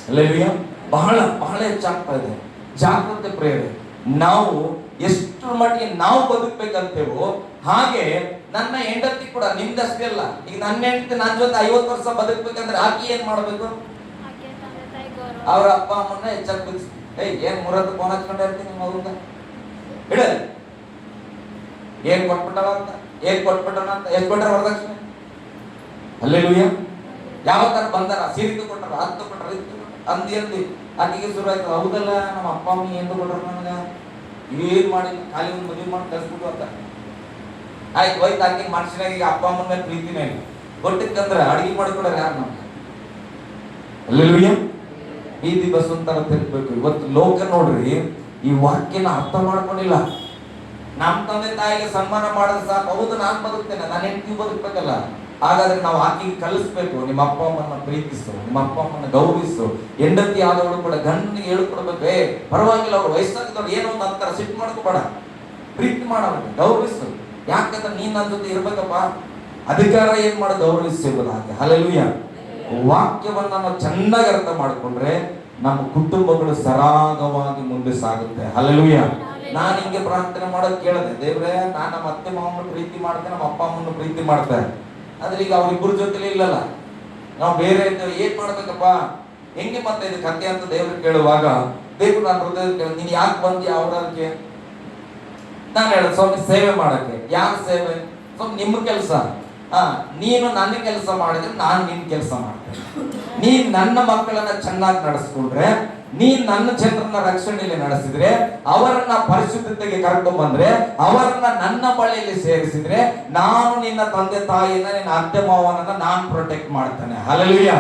[SPEAKER 1] ಅಲ್ಲೆಲೂಯಾ. ಬಹಳ ಬಹಳ ಹೆಚ್ಚಾಗ್ತಾ ಇದೆ. ಜಾಗೃತಿ ಪ್ರೇರಣೆ. ನಾವು ಎಷ್ಟು ಮಟ್ಟಿಗೆ ನಾವು ಬದುಕ್ಬೇಕಂತೇವೋ ಹಾಗೆ ನನ್ನ ಹೆಂಡತಿ ಕೂಡ ನಿಮ್ದಷ್ಟೇ ಅಲ್ಲ. ಈಗ ನನ್ನ ಹೆಂಡತಿ ನನ್ನ ಜೊತೆ 50 ವರ್ಷ ಬದುಕ್ಬೇಕಂದ್ರೆ ಆಕಿ ಏನ್ ಮಾಡ್ಬೇಕು? ಅವ್ರ ಅಪ್ಪ ಅಮ್ಮನ್ನ ಹೆಚ್ಚಾಗಿ ಬಿಡಿಸಿ, ಏನ್ ಮುರದ್ದು ಫೋನ್ ಹಚ್ಕೊಂಡ ಇರ್ತೀನಿ ನಿಮ್ಮ ಮಗುಂದ ಬಿಡ, ಏನ್ ಕೊಟ್ಬಿಟ್ಟವ ಅಂತ, ಏನ್ ಕೊಟ್ಬಿಟ್ಟನ ಅಂತ, ಎಷ್ಟು ಕೊಟ್ಟಾರ ವರದಕ್ಷಿಣೆ? ಹಲ್ಲೆಲೂಯಾ. ಯಾವ ತರ ಬಂದಾರ? ಸೀರಿದು ಕೊಟ್ಟಾರ, ಹತ್ತು ಕೊಟ್ಟಾರ, ಇತ್ತು ಅಂದಿ ಆಕೆಗೆ ಶುರು ಆಯ್ತು. ಹೌದಲ್ಲ, ನಮ್ಮ ಅಪ್ಪ ಅಮ್ಮ ಎಂದು ಕೊಟ್ಟಾರ ನನಗ, ಏನ್ ಮಾಡಿಲ್ಲ, ಖಾಲಿ ಒಂದು ಮದುವೆ ಮಾಡಿ ಕಳ್ಸ್ಬಿಟ್ಟು ಅಂತ. ಆಯ್ತು, ಹೋಯ್ತು. ಆಕೆ ಮನುಷ್ಯನಾಗ ಈಗ ಅಪ್ಪ ಅಮ್ಮನ ಮೇಲೆ ಪ್ರೀತಿನೇ ಇಲ್ಲ. ಕೊಟ್ಟಿಕ್ಕಂದ್ರೆ ಅಡಿಗೆ ಮಾಡಿಕೊಡ್ರ ಯಾರು ನಮ್ಗೆ? ಹಲ್ಲೆಲೂಯಾ. ಬೀದಿ ಬಸ್ ಅಂತಾರ ತಿರ್ಬೇಕು. ಇವತ್ತು ಲೋಕ ನೋಡ್ರಿ ಈ ವಾಕ್ಯನ ಅರ್ಥ ಮಾಡ್ಕೊಂಡಿಲ್ಲ. ನಮ್ಮ ತಂದೆ ತಾಯಿಗೆ ಸನ್ಮಾನ ಮಾಡಿದ್ರೆ ಸಾಕು. ಹೌದು, ನಾನು ಬದುಕ್ತೇನೆ, ನನ್ನ ಹೆಂಡತಿ ಬದುಕ್ಬೇಕಲ್ಲ. ಹಾಗಾದ್ರೆ ನಾವು ಆಕೆಗೆ ಕಲಿಸ್ಬೇಕು, ನಿಮ್ಮ ಅಪ್ಪ ಅಮ್ಮನ ಪ್ರೀತಿಸು, ನಿಮ್ಮ ಅಪ್ಪ ಅಮ್ಮನ ಗೌರವಿಸು. ಹೆಂಡತಿ ಆದವಳು ಕೂಡ ಗಂಡನಿಗೆ ಹೇಳ್ಕೊಡ್ಬೇಕು, ಪರವಾಗಿಲ್ಲ, ಅವ್ರು ವಯಸ್ಸಾಗಿದ್ದವ್ರು ಏನೋ ಒಂದು ಅಂತಾರ, ಸಿಟ್ಟು ಮಾಡ್ಕೋಬೇಡ, ಪ್ರೀತಿ ಮಾಡೋದು, ಗೌರವಿಸು. ಯಾಕಂದ್ರೆ ನೀನ್ ನನ್ನ ಜೊತೆ ಇರ್ಬೇಕಪ್ಪ. ಅಧಿಕಾರ ಏನ್ ಮಾಡೋದು? ಗೌರವಿಸಿರ್ಬೋದು. ಹಾಗೆ ಹಲ್ಲೆಲೂಯಾ. ವಾಕ್ಯವನ್ನ ನಾವು ಚೆನ್ನಾಗಿ ಅರ್ಥ ಮಾಡ್ಕೊಂಡ್ರೆ ನಮ್ಮ ಕುಟುಂಬಗಳು ಸರಾಗವಾಗಿ ಮುಂದೆ ಸಾಗುತ್ತೆ. ಹಲ್ಲೆಲೂಯಾ. ನಾನು ಹಿಂಗೆ ಪ್ರಾರ್ಥನೆ ಮಾಡೋದು ಕೇಳಿದೆ, ದೇವ್ರೆ ನಾನು ನಮ್ಮ ಅತ್ತೆ ಮಾವನ ಪ್ರೀತಿ ಮಾಡ್ತೇನೆ, ನಮ್ಮ ಅಪ್ಪ ಅಮ್ಮನ ಪ್ರೀತಿ ಮಾಡ್ತಾರೆ. ಆದ್ರೆ ಈಗ ಅವ್ರಿಬ್ಬರ ಜೊತೆಲಿ ಇಲ್ಲಲ್ಲ, ನಾವು ಬೇರೆ ಇದ್ದೇವೆ, ಏನ್ ಮಾಡ್ಬೇಕಪ್ಪ, ಹೆಂಗೆ ಮತ್ತೆ ಇದು ಕಥೆ ಅಂತ ದೇವ್ರಿಗೆ ಕೇಳುವಾಗ ದೇವ್ರು ನನ್ನ ಹೃದಯದಲ್ಲಿ ಕೇಳಿದ, ನೀನ್ ಯಾಕೆ ಬಂದಿ ಅವ್ರಕ್ಕೆ? ನಾನು ಹೇಳ, ಸ್ವಾಮಿ ಸೇವೆ ಮಾಡಕ್ಕೆ. ಯಾಕೆ ಸೇವೆ? ಸ್ವಾಮಿ ನಿಮ್ಮ ಕೆಲಸ. ನೀನು ನನ್ನ ಕೆಲಸ ಮಾಡಿದ್ರೆ ನಾನು ನಿನ್ ಕೆಲಸ ಮಾಡ್ತೇನೆ. ನೀನ್ ನನ್ನ ಮಕ್ಕಳನ್ನ ಚೆನ್ನಾಗಿ ನಡೆಸ್ಕೊಂಡ್ರೆ, ನೀನ್ ನನ್ನ ಜನರನ್ನ ರಕ್ಷಣೆಯಲ್ಲಿ ನಡೆಸಿದ್ರೆ, ಅವರನ್ನ ಪರಿಶುದ್ಧತೆಗೆ ಕರ್ಕೊಂಡ್ ಬಂದ್ರೆ, ಅವರನ್ನ ನನ್ನ ಬಳಿಯಲ್ಲಿ ಸೇರಿಸಿದ್ರೆ, ನಾನು ನಿನ್ನ ತಂದೆ ತಾಯಿಯನ್ನ, ನಿನ್ನ ಅತ್ತೆ ಮಾವನನ್ನ ನಾನು ಪ್ರೊಟೆಕ್ಟ್ ಮಾಡ್ತೇನೆ. ಹಲ್ಲೆಲೂಯ.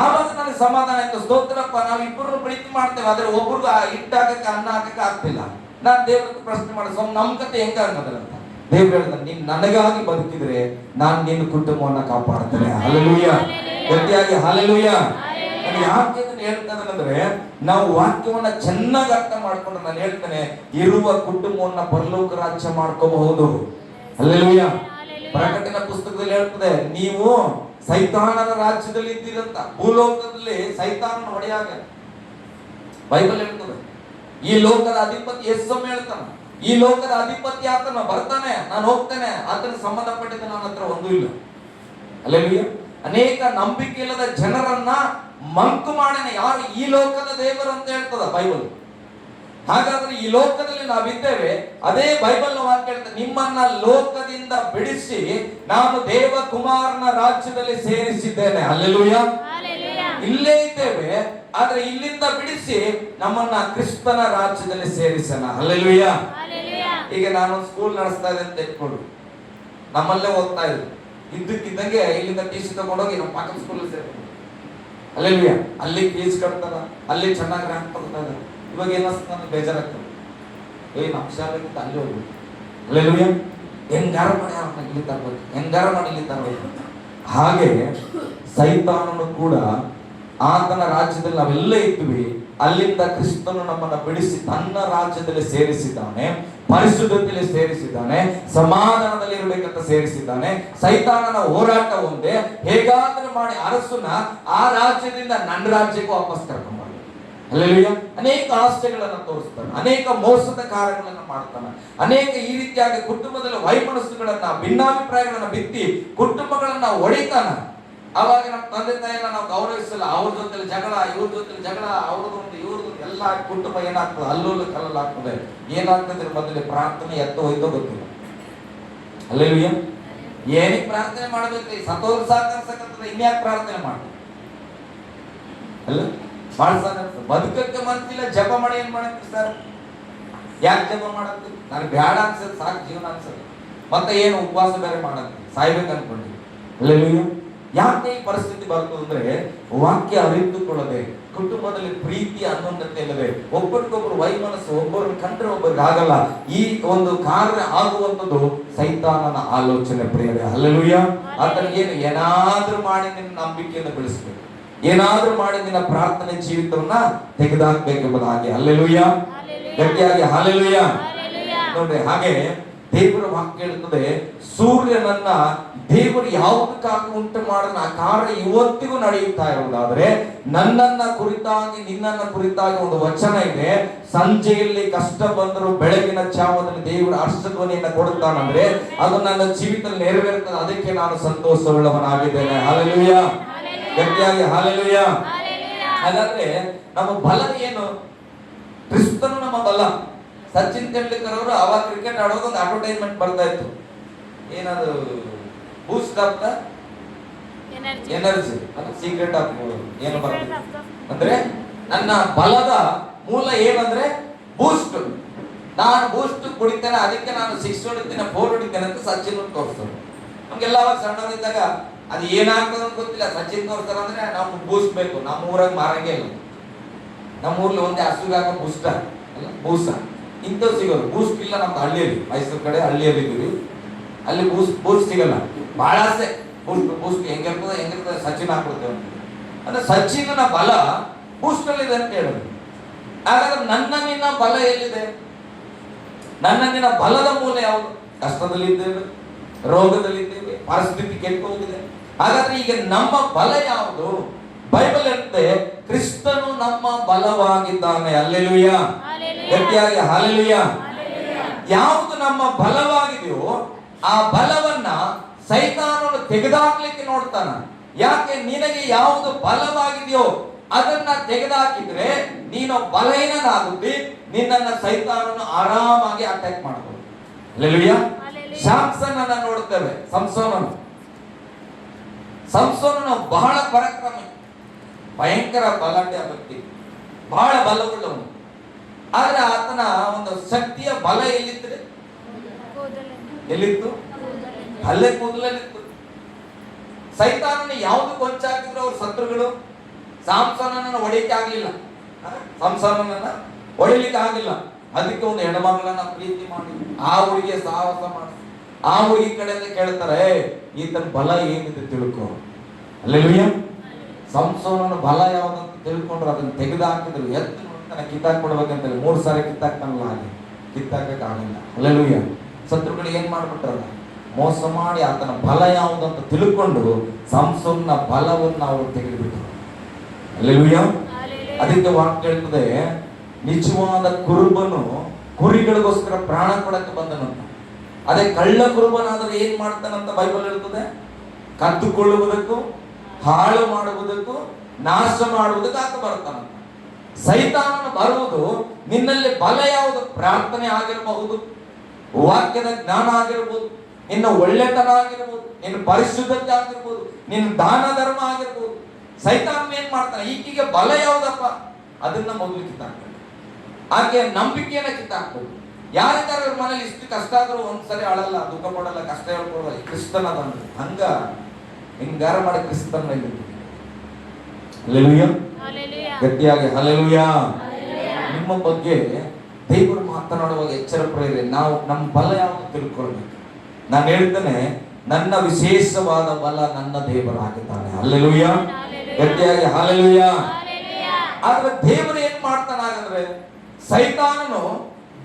[SPEAKER 1] ಆವಾಗ ನನಗೆ ಸಮಾಧಾನ ಆಯ್ತು. ಸ್ತೋತ್ರಪ್ಪ, ನಾವಿಬ್ಬರು ಪ್ರೀತಿ ಮಾಡ್ತೇವೆ, ಆದ್ರೆ ಒಬ್ರಿಗೂ ಇಟ್ಟಾಗಕ್ಕೆ ಅನ್ನ ಹಾಕಕ್ಕೆ ಆಗ್ತಿಲ್ಲ. ನಾನು ದೇವ್ರ ಪ್ರಶ್ನೆ ಮಾಡಿ, ಸ್ವಾಮಿ ನಮ್ ಕತೆ ಹೆಂಗ ಅನ್ನೋದ್ರಂತ. ದೇವ್ರು ಹೇಳ್ತಾರೆ, ನೀನ್ ನನಗಾಗಿ ಬದುಕಿದ್ರೆ ನಾನು ನಿನ್ನ ಕುಟುಂಬವನ್ನ ಕಾಪಾಡ್ತೇನೆ. ಹಲ್ಲೆಲೂಯ. ಗಟ್ಟಿಯಾಗಿ ಹಲ್ಲೆಲೂಯ. ನಾನು ಯಾಕೆ ಇದನ್ನ ಹೇಳ್ತೇನೆ ಅಂದ್ರೆ, ನಾವು ವಾಕ್ಯವನ್ನ ಚೆನ್ನಾಗಿ ಅರ್ಥ ಮಾಡ್ಕೊಂಡು ನಾನು ಹೇಳ್ತೇನೆ, ಇರುವ ಕುಟುಂಬವನ್ನ ಪರಲೋಕ ರಾಜ್ಯ ಮಾಡ್ಕೋಬಹುದು. ಹಲ್ಲೆಲೂಯ. ಪ್ರಕಟಣೆ ಪುಸ್ತಕದಲ್ಲಿ ಹೇಳ್ತದೆ, ನೀವು ಸೈತಾನನ ರಾಜ್ಯದಲ್ಲಿ ಇದ್ದೀರಂತ. ಭೂಲೋಕದಲ್ಲಿ ಸೈತಾನನ ಹೊಡೆಯಾಗ ಬೈಬಲ್ ಹೇಳ್ತದೆ. ಈ ಲೋಕದ ಅಧಿಪತಿ ಯೇಸು ಹೇಳ್ತಾನ, ಈ ಲೋಕದ ಅಧಿಪತಿ ಆತನ ಬರ್ತಾನೆ, ನಾನು ಹೋಗ್ತೇನೆ, ಆತನ ಸಂಬಂಧಪಟ್ಟಿದ್ದ ನನ್ನ ಹತ್ರ ಒಂದೂ ಇಲ್ಲ. ಹಲ್ಲೆಲೂಯ. ಅನೇಕ ನಂಬಿಕೆ ಇಲ್ಲದ ಜನರನ್ನ ಮಂಕು ಮಾಡೇನೆ. ಯಾರು? ಈ ಲೋಕದ ದೇವರು ಅಂತ ಹೇಳ್ತದ ಬೈಬಲ್. ಹಾಗಾದ್ರೆ ಈ ಲೋಕದಲ್ಲಿ ನಾವಿದ್ದೇವೆ. ಅದೇ ಬೈಬಲ್ ವಾಕ್ಯ ಹೇಳ್ತದೆ, ನಿಮ್ಮನ್ನ ಲೋಕದಿಂದ ಬಿಡಿಸಿ ನಾನು ದೇವಕುಮಾರನ ರಾಜ್ಯದಲ್ಲಿ ಸೇರಿಸಿದ್ದೇನೆ. ಹಲ್ಲೆಲೂಯ. ಇಲ್ಲೇ ಇದ್ದೇವೆ, ಆದ್ರೆ ಇಲ್ಲಿಂದ ಬಿಡಿಸಿ ನಮ್ಮನ್ನ ಕ್ರಿಸ್ತನ ರಾಜ್ಯದಲ್ಲಿ ಸೇರಿಸೋಣ. ಹಲ್ಲೆಲೂಯ. ಈಗ ನಾನು ಸ್ಕೂಲ್ ನಡೆಸ್ತಾ ಇದ್ದೆ ಅಂತ ಇಟ್ಕೊಂಡು, ನಮ್ಮಲ್ಲೇ ಓದ್ತಾ ಇದ್ದೆ, ಇದ್ದಕ್ಕಿದ್ದಂಗೆ ಇಲ್ಲಿಂದ ಟಿ.ಸಿ ತಗೊಂಡೋಗಿ ನಮ್ಮ ಪಕ್ಕದ ಸ್ಕೂಲ್ ಸೇರ್ಕೊಂಡು, ಹಲ್ಲೆಲೂಯ, ಅಲ್ಲಿ ಫೀಸ್ ಕಟ್ತಾರ, ಅಲ್ಲಿ ಚೆನ್ನಾಗಿ ರ್ಯಾಂಕ್ ತಗೋತಾ ಇದ್ದಾರೆ. ಇವಾಗ ಏನಿಸ್ತದೆ, ನನಗೆ ಬೇಜಾರಾಗ್ತದೆ, ನಮ್ಮ ಶಾಲೆಗಿಂತ ಅಲ್ಲಿ ಹೋಗ್ಬೇಕು. ಹಲ್ಲೆಲೂಯ. ಹೆಂಗಾರ ಮಾಡಿ ಅವ್ರನ್ನ ಇಲ್ಲಿ ತರಬೇಕು, ಹೆಂಗಾರ ಮಾಡಿ ಇಲ್ಲಿ ತರಬೇಕು. ಹಾಗೆ ಸೈತಾನನು ಕೂಡ ಆತನ ರಾಜ್ಯದಲ್ಲಿ ನಾವೆಲ್ಲ ಇದ್ವಿ, ಅಲ್ಲಿಂದ ಕ್ರಿಸ್ತನು ನಮ್ಮನ್ನ ಬಿಡಿಸಿ ತನ್ನ ರಾಜ್ಯದಲ್ಲಿ ಸೇರಿಸಿದ್ದಾನೆ, ಪರಿಶುದ್ಧತೆಯಲ್ಲಿ ಸೇರಿಸಿದ್ದಾನೆ, ಸಮಾಧಾನದಲ್ಲಿ ಇರಬೇಕಂತ ಸೇರಿಸಿದ್ದಾನೆ. ಸೈತಾನನ ಹೋರಾಟ ಒಂದೇ, ಹೇಗಾದ್ರೂ ಮಾಡಿ ಅರಸನ್ನ ಆ ರಾಜ್ಯದಿಂದ ನನ್ನ ರಾಜ್ಯಕ್ಕೂ ವಾಪಸ್ ಕರ್ಕೊಂಡು. ಹಲ್ಲೆಲೂಯ. ಅನೇಕ ಆಸೆಗಳನ್ನ ತೋರಿಸ್ತಾನೆ, ಅನೇಕ ಮೋಸದ ಕಾರ್ಯಗಳನ್ನ ಮಾಡ್ತಾನೆ, ಅನೇಕ ಈ ರೀತಿಯಾಗಿ ಕುಟುಂಬದಲ್ಲಿ ವೈಮನಸ್ಸುಗಳನ್ನ, ಭಿನ್ನಾಭಿಪ್ರಾಯಗಳನ್ನ ಬಿತ್ತಿ ಕುಟುಂಬಗಳನ್ನ ಒಡಿತಾನ. ಅವಾಗ ನಮ್ಮ ತಂದೆ ತಾಯಿಯನ್ನ ನಾವು ಗೌರವಿಸಲ್ಲ, ಅವ್ರ ಜೊತೆ ಜಗಳ, ಇವ್ರ ಜೊತೆ ಜಗಳ, ಅವ್ರದೊಂದು ಇವ್ರದ್ದು ಎಲ್ಲ ಕುಟುಂಬ ಏನಾಗ್ತದೆ, ಅಲ್ಲೋಲು ಕಲ್ಲಲ್ಲಾಗ್ತದೆ. ಏನಾಗ್ತದೆ ಮೊದಲೇ ಪ್ರಾರ್ಥನೆ ಎತ್ತ ಹೋಯ್ತೋ ಗೊತ್ತಿಲ್ಲ. ಹಲ್ಲೆಲೂಯ. ಏನಿಗೆ ಪ್ರಾರ್ಥನೆ ಮಾಡ್ಬೇಕ್ರಿ? ಸತ್ತೋರು ಸಾಕನ್ಸಕತ್ತದ, ಇನ್ಯಾಕೆ ಪ್ರಾರ್ಥನೆ ಮಾಡಿ? ಅಲ್ಲ, ಮಾಡ್ಸಾಕ ಬದುಕಕ್ಕೆ ಮನ್ಸಿಲ್ಲ, ಜಪ ಮಾಡಿ ಏನ್ ಮಾಡತ್ತೀರಿ ಸರ್? ಯಾಕೆ ಜಪ ಮಾಡತ್ತೀರಿ? ನನಗೆ ಬ್ಯಾಡ ಅನ್ಸದ್, ಸಾಕು ಜೀವನ ಅನ್ಸದ್, ಮತ್ತೆ ಏನು ಉಪವಾಸ ಬೇರೆ ಮಾಡತ್ತೀರಿ, ಸಾಯ್ಬೇಕು ಅನ್ಕೊಂಡಿ. ಹಲ್ಲೆಲೂಯ. ಯಾಕೆ ಈ ಪರಿಸ್ಥಿತಿ ಬರ್ತದಂದ್ರೆ, ವಾಕ್ಯ ಅರಿತುಕೊಳ್ಳದೆ, ಕುಟುಂಬದಲ್ಲಿ ಪ್ರೀತಿ ಅನ್ಯೋನ್ಯತೆ ಇಲ್ಲದೆ, ಒಬ್ಬರಿಗೊಬ್ಬರು ವೈಮನಸ್ಸು, ಒಬ್ಬರನ್ನ ಕಂಡ್ರೆ ಒಬ್ಬರಿಗೆ ಆಗಲ್ಲ. ಈ ಒಂದು ಕಾರ್ಯ ಆಗುವಂಥದ್ದು ಸೈತಾನನ ಆಲೋಚನೆ ಪ್ರಿಯರೇ. ಹಲ್ಲೆಲೂಯ. ಆತನಿಗೆ ಏನಾದ್ರೂ ಮಾಡಿ ನಿನ್ನ ನಂಬಿಕೆಯನ್ನು ಬೆಳೆಸಬೇಕು, ಏನಾದ್ರೂ ಮಾಡಿ ನಿನ್ನ ಪ್ರಾರ್ಥನೆ ಜೀವಿತವನ್ನ ತೆಗೆದಾಕ್ಬೇಕೆಂಬುದಾಗಿ. ಹಲ್ಲೆಲೂಯ. ಗಟ್ಟಿಯಾಗಿ ಹಲ್ಲೆಲೂಯ. ನೋಡ್ರಿ, ಹಾಗೆ ದೇವರ ವಾಕ್ಯ ಹೇಳ್ತದೆ, ಸೂರ್ಯನನ್ನ ದೇವರು ಯಾವುದಕ್ಕಾಗಿ ಉಂಟು ಮಾಡಿದ ಆ ಕಾರ್ಯ ಇವತ್ತಿಗೂ ನಡೆಯುತ್ತಾ ಇರುವುದಾದ್ರೆ, ನನ್ನನ್ನ ಕುರಿತಾಗಿ, ನಿನ್ನನ್ನ ಕುರಿತಾಗಿ ಒಂದು ವಚನ ಇದೆ, ಸಂಜೆಯಲ್ಲಿ ಕಷ್ಟ ಬಂದರೂ ಬೆಳಗಿನ ಜಾವದಲ್ಲಿ ದೇವರ ಹರ್ಷಧ್ವನಿಯನ್ನ ಕೊಡುತ್ತಾನಂದ್ರೆ ಅದು ನನ್ನ ಜೀವಿತದಲ್ಲಿ ನೆರವೇರುತ್ತದೆ. ಅದಕ್ಕೆ ನಾನು ಸಂತೋಷವುಳ್ಳವನಾಗಿದ್ದೇನೆ. ಹಲ್ಲೆಲೂಯ. ಗಟ್ಟಿಯಾಗಿ ಹಲ್ಲೆಲೂಯ. ಹಾಗಾದ್ರೆ ನಮ್ಮ ಬಲ ಏನು? ಕ್ರಿಸ್ತನು ನಮ್ಮ ಬಲ. ಸಚಿನ್ ತೆಂಡೂಲ್ಕರ್ ಅವರು ಅವಾಗ ಕ್ರಿಕೆಟ್ ಆಡೋದು ಒಂದು ಅಡ್ವರ್ಟೈಸ್ಮೆಂಟ್ ಬರ್ತಾ ಇತ್ತು, ಏನದು, boost of the energy, secret of ಏನು ಬರ್ತದೆ ಅಂದ್ರೆ, ನನ್ನ ಬಲದ ಮೂಲ ಏನಂದ್ರೆ ಬೂಸ್ಟ್. ನಾನು ಬೂಸ್ಟ್ ಕುಡಿತೇನೆ, ಅದಕ್ಕೆ ನಾನು 6 ಹೊಡಿತೇನೆ, 4 ಹೊಡಿತೇನೆ ಅಂತ ಸಚಿನ್ ತೋರಿಸ್ತಾರೆ. ನಮ್ಗೆಲ್ಲ ಅವಾಗ ಸಣ್ಣವರಿದ್ದಾಗ ಅದು ಏನಾಗ್ತದೆ ಅಂತ ಗೊತ್ತಿಲ್ಲ. ಸಚಿನ್ ತೋರಿಸ್ತಾರ ಅಂದ್ರೆ ನಾವು ಬೂಸ್ಟ್ ಬೇಕು. ನಮ್ಮ ಊರಾಗ ಮಾರಂಗೆ ಇಲ್ಲ. ನಮ್ಮ ಊರ್ಲಿ ಒಂದೇ ಹಸುಗಾಗ ಬೂಸ್ಟ ಅಲ್ಲ, ಬೂಸ ಇಂಥವು ಸಿಗೋದು. ಬೂಸ್ಟ್ ಇಲ್ಲ ನಮ್ದು ಹಳ್ಳಿಯಲ್ಲಿ, ಮೈಸೂರು ಕಡೆ ಹಳ್ಳಿಯಲ್ಲಿ ಇದ್ದೀವಿ, ಅಲ್ಲಿ ಬೂಸ್ಟ್ ಸಿಗಲ್ಲ. ಬಹಳ ಆಸೆ, ಬೂಸ್ಟ್ ಹೆಂಗಿರ್ತದೆ ಸಚಿನ್ ಹಾಕ್ಬಿಡ್ತೇವೆ ಅಂದ್ರೆ ಸಚಿನ್ನ ಬಲ ಬೂಸ್ಟ್ ಅಲ್ಲಿ ಇದೆ ಅಂತ ಹೇಳೋದು. ಹಾಗಾದ್ರೆ ನನ್ನ ನಿನ್ನ ಬಲ ಎಲ್ಲಿದೆ? ನನ್ನ ನಿನ್ನ ಬಲದ ಮೂಲ ಯಾವುದು? ಕಷ್ಟದಲ್ಲಿ ಇದ್ದೇವೆ, ರೋಗದಲ್ಲಿ ಇದ್ದೇವೆ, ಪರಿಸ್ಥಿತಿ ಕೆಟ್ಟು ಹೋಗಿದೆ. ಹಾಗಾದ್ರೆ ಈಗ ನಮ್ಮ ಬಲ ಯಾವುದು? ಬೈಬಲ್ ಹೇಳುತ್ತೆ, ಕ್ರಿಸ್ತನು ನಮ್ಮ ಬಲವಾಗಿದ್ದಾನೆ. ಹಲ್ಲೆಲೂಯ. ಗಟ್ಟಿಯಾಗಿ ಹಲ್ಲೆಲೂಯ. ಯಾವುದು ನಮ್ಮ ಬಲವಾಗಿದೆಯೋ ಆ ಬಲವನ್ನ ಸೈತಾನನು ತೆಗೆದಾಕ್ಲಿಕ್ಕೆ ನೋಡ್ತಾನ. ಯಾಕೆ? ನಿನಗೆ ಯಾವುದು ಬಲವಾಗಿದೆಯೋ ಅದನ್ನ ತೆಗೆದುಹಾಕಿದ್ರೆ ನೀನು ಬಲಹೀನನಾಗುತ್ತಿ, ನಿನ್ನನ್ನ ಸೈತಾನನು ಆರಾಮಾಗಿ ಅಟ್ಯಾಕ್ ಮಾಡಬಹುದು. ಹಲ್ಲೆಲೂಯಾ. ಶಾಮ್ಸನ್ ಅನ್ನ ನೋಡ್ತೇವೆ. ಸಂಸೋನನು ಬಹಳ ಪರಾಕ್ರಮಿ, ಭಯಂಕರ ಬಲಾಢ್ಯ ವ್ಯಕ್ತಿ, ಬಹಳ ಬಲವುಳ್ಳವನು. ಆದ್ರೆ ಆತನ ಒಂದು ಶಕ್ತಿಯ ಬಲ ಎಲ್ಲಿತ್ತು? ಅಲ್ಲೇ ಕೂದಲಲ್ಲಿತ್ತು. ಸೈತಾನನ ಯಾವ್ದು ಕೊಂಚಾಕಿದ್ರು ಅವ್ರ ಶತ್ರುಗಳು ಸಾಮ್ಸನನ್ನ ಹೊಡಿಲಿಕ್ಕೆ ಆಗ್ಲಿಲ್ಲ. ಸಂಸಾರನನ್ನ ಹೊಡಿಲಿಕ್ಕೆ ಆಗಿಲ್ಲ. ಅದಕ್ಕೆ ಒಂದು ಹೆಣ್ಮಗಳನ್ನ ಪ್ರೀತಿ ಮಾಡಿ ಆ ಹುಡುಗಿಯ ಸಾಹಸ ಮಾಡಿ ಆ ಹುಡುಗಿ ಕಡೆಯಿಂದ ಕೇಳ್ತಾರೆ, ಈತನ ಬಲ ಏನಿದೆ ತಿಳ್ಕೊ. ಹಲ್ಲೆಲೂಯಾ. ಸಂಸೋನನ ಬಲ ಯಾವ್ದಂತ ತಿಳ್ಕೊಂಡ್ರು ಅದನ್ನ ತೆಗೆದು ಹಾಕಿದ್ರು. ಎದ್ದು ಕಿತ್ತಾಕ್ ಕೊಡ್ಬೇಕಂತ 3 ಸಾರಿ ಕಿತ್ತಾಕ್ತಾನಲ್ಲ, ಹಾಗೆ ಕಿತ್ತಾಕಕ್ ಆಗಿಲ್ಲ. ಹಲ್ಲೆಲೂಯಾ. ಶತ್ರುಗಳು ಏನ್ ಮಾಡ್ಬಿಟ್ರಲ್ಲ, ಮೋಸ ಮಾಡಿ ಆತನ ಬಲ ಯಾವುದಂತ ತಿಳ್ಕೊಂಡು ಸಂಸೋನ ಬಲವನ್ನು ಅವರು ತೆಗೆದುಬಿಟ್ರು. ಹಲ್ಲೆಲೂಯಾ. ಅದಕ್ಕೆ ವಾಕ್ಯ ಹೇಳ್ತದೆ, ನಿಜವಾದ ಕುರುಬನು ಕುರಿಗಳಿಗೋಸ್ಕರ ಪ್ರಾಣ ಕೊಡಕ್ಕೆ ಬಂದನಂತ. ಅದೇ ಕಳ್ಳ ಕುರುಬನಾದ್ರೆ ಏನ್ ಮಾಡ್ತಾನಂತ ಬೈಬಲ್ ಹೇಳ್ತದೆ, ಕದ್ದುಕೊಳ್ಳುವುದಕ್ಕೂ ಹಾಳು ಮಾಡುವುದಕ್ಕೂ ನಾಶ ಮಾಡುವುದಕ್ಕೂ ಆತ ಬರ್ತಾನಂತ. ಸೈತಾನನು ಬರುವುದು ನಿನ್ನಲ್ಲಿ ಬಲ ಯಾವುದು? ಪ್ರಾರ್ಥನೆ ಆಗಿರಬಹುದು, ವಾಕ್ಯದ ಜ್ಞಾನ ಆಗಿರ್ಬೋದು, ನಿನ್ನ ಒಳ್ಳೆತನ ಆಗಿರ್ಬೋದು, ನಿನ್ನ ಪರಿಶುದ್ಧತೆ ಆಗಿರ್ಬೋದು, ನಿನ್ನ ದಾನ ಧರ್ಮ ಆಗಿರ್ಬೋದು. ಸೈತಾನ ಏನ್ ಮಾಡ್ತಾನೆ, ಈಕೆಗೆ ಬಲ ಯಾವುದಪ್ಪ ಅದನ್ನ ಮೊದಲು ಕಿತ್ತಾಕ್ತಾನೆ. ಆಕೆ ನಂಬಿಕೆಯನ್ನ ಕಿತ್ತಾಕ್ಬೋದು. ಯಾರಿದ್ದಾರೆ ಅವ್ರ ಮನೇಲಿ ಇಷ್ಟು ಕಷ್ಟ ಆದ್ರೂ ಒಂದ್ಸರಿ ಅಳಲ್ಲ, ದುಃಖ ಪಡಲ್ಲ, ಕಷ್ಟ ಹೇಳ್ಕೊಡಲ್ಲ. ಕ್ರಿಸ್ತನ ತಂದು ಹಂಗ ಹಿಂಗಾರ ಮಾಡಿ ಕ್ರಿಸ್ತನ ಗಟ್ಟಿಯಾಗಿ ಹಲ್ಲೆಲೂಯಾ. ನಿಮ್ಮ ಬಗ್ಗೆ ದೇವರು ಮಾತನಾಡುವಾಗ ಎಚ್ಚರ ಪಡೆಯಿರಿ. ನಾವು ನಮ್ಮ ಬಲ ಯಾವುದು ತಿಳ್ಕೊಳ್ಬೇಕು. ನಾನು ಹೇಳ್ತೇನೆ, ನನ್ನ ವಿಶೇಷವಾದ ಬಲ ನನ್ನ ದೇವರಾಗಿದ್ದಾನೆ. ಹಲ್ಲೆಲೂಯಾ. ಗಟ್ಟಿಯಾಗಿ ಹಲ್ಲೆಲೂಯಾ. ಆದ್ರೆ ದೇವರು ಏನ್ ಮಾಡ್ತಾನ ಹಾಗಂದ್ರೆ, ಸೈತಾನನು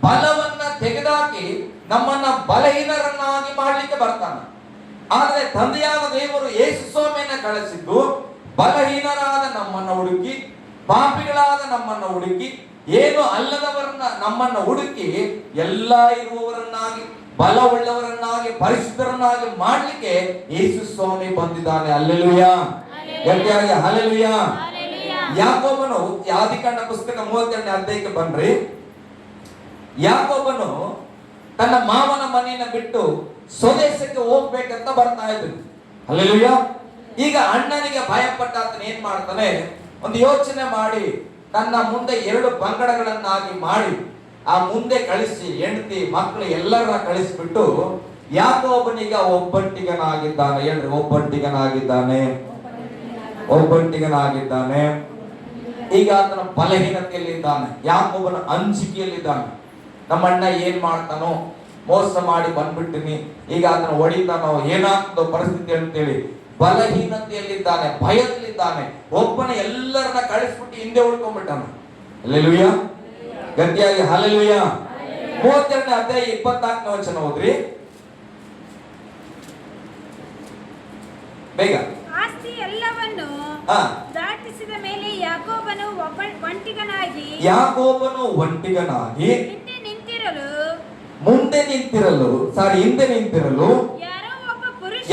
[SPEAKER 1] ಬಲವನ್ನ ತೆಗೆದಾಕಿ ನಮ್ಮನ್ನ ಬಲಹೀನರನ್ನಾಗಿ ಮಾಡ್ಲಿಕ್ಕೆ ಬರ್ತಾನ. ಆದ್ರೆ ತಂದೆಯಾದ ದೇವರು ಯೇಸು ಸ್ವಾಮಿಯನ್ನ ಕಳಿಸಿದ್ದು ಬಲಹೀನರಾದ ನಮ್ಮನ್ನ ಹುಡುಕಿ, ಪಾಪಿಗಳಾದ ನಮ್ಮನ್ನ ಹುಡುಕಿ, ಏನು ಅಲ್ಲದವರನ್ನ ನಮ್ಮನ್ನ ಹುಡುಕಿ ಎಲ್ಲ ಇರುವವರನ್ನಾಗಿ, ಬಲವುಳ್ಳವರನ್ನಾಗಿ, ಪರಿಶುದ್ಧರನ್ನಾಗಿ ಮಾಡ್ಲಿಕ್ಕೆ ಯೇಸು ಸ್ವಾಮಿ ಬಂದಿದ್ದಾನೆ. ಹಲ್ಲೆಲೂಯಾ. ಗಟ್ಟಿಯಾಗಿ ಹಲ್ಲೆಲೂಯಾ. ಯಾಕೋಬನು ಆದಿಕಾಂಡ ಪುಸ್ತಕ 32ನೇ ಅಧ್ಯಾಯಕ್ಕೆ ಬನ್ರಿ. ಯಾಕೋಬನು ತನ್ನ ಮಾವನ ಮನೆಯನ್ನ ಬಿಟ್ಟು ಸ್ವದೇಶಕ್ಕೆ ಹೋಗ್ಬೇಕಂತ ಬರ್ತಾ ಇದ್ರು. ಹಲ್ಲೆಲೂಯಾ. ಈಗ ಅಣ್ಣನಿಗೆ ಭಯಪಟ್ಟ ಆತನ ಏನ್ ಮಾಡ್ತಾನೆ, ಒಂದು ಯೋಚನೆ ಮಾಡಿ ತನ್ನ ಮುಂದೆ 2 ಪಂಗಡಗಳನ್ನಾಗಿ ಮಾಡಿ ಆ ಮುಂದೆ ಕಳಿಸಿ ಹೆಂಡತಿ ಮಕ್ಕಳು ಎಲ್ಲರನ್ನ ಕಳಿಸ್ಬಿಟ್ಟು ಯಾಕೋಬನಿಗ ಒಬ್ಬಂಟಿಗನಾಗಿದ್ದಾನೆ. ಹೇಳ್ರಿ, ಒಬ್ಬಂಟಿಗನಾಗಿದ್ದಾನೆ. ಈಗ ಆತನ ಬಲಹೀನತೆಯಲ್ಲಿದ್ದಾನೆ, ಯಾಕೋಬನ ಅಂಜಿಕೆಯಲ್ಲಿದ್ದಾನೆ. ನಮ್ಮ ಅಣ್ಣ ಏನ್ ಮಾಡ್ತಾನೋ, ಮೋಸ ಮಾಡಿ ಬಂದ್ಬಿಟ್ಟಿನಿ, ಈಗ ಆತನ ಹೊಡಿತಾನೋ, ಏನಾಗ್ತದೋ ಪರಿಸ್ಥಿತಿ ಅಂತೇಳಿ ಬಲಹೀನತೆಯಲ್ಲಿದ್ದಾನೆ, ಭಯದಲ್ಲಿದ್ದಾನೆ. ಒಬ್ಬನ ಎಲ್ಲರನ್ನ ಕಳಿಸ್ಬಿಟ್ಟು ಹಿಂದೆ ಉಳ್ಕೊಂಡ್ಬಿಟ್ಟಾನ. ಹಲ್ಲೆಲೂಯಾ. ಗಟ್ಟಿಯಾಗಿ ಹಲ್ಲೆಲೂಯಾ. 32ನೇ ಅಧ್ಯಾಯ 24ನೇ ವಚನ ಓದ್ರಿ ಬೇಗ.
[SPEAKER 2] ಆಸ್ತಿ ಎಲ್ಲವನ್ನು ದಾಟಿಸಿದ ಮೇಲೆ ಯಾಕೋಬನು ಒಂಟಿಗನಾಗಿ ಹಿಂದೆ ನಿಂತಿರಲು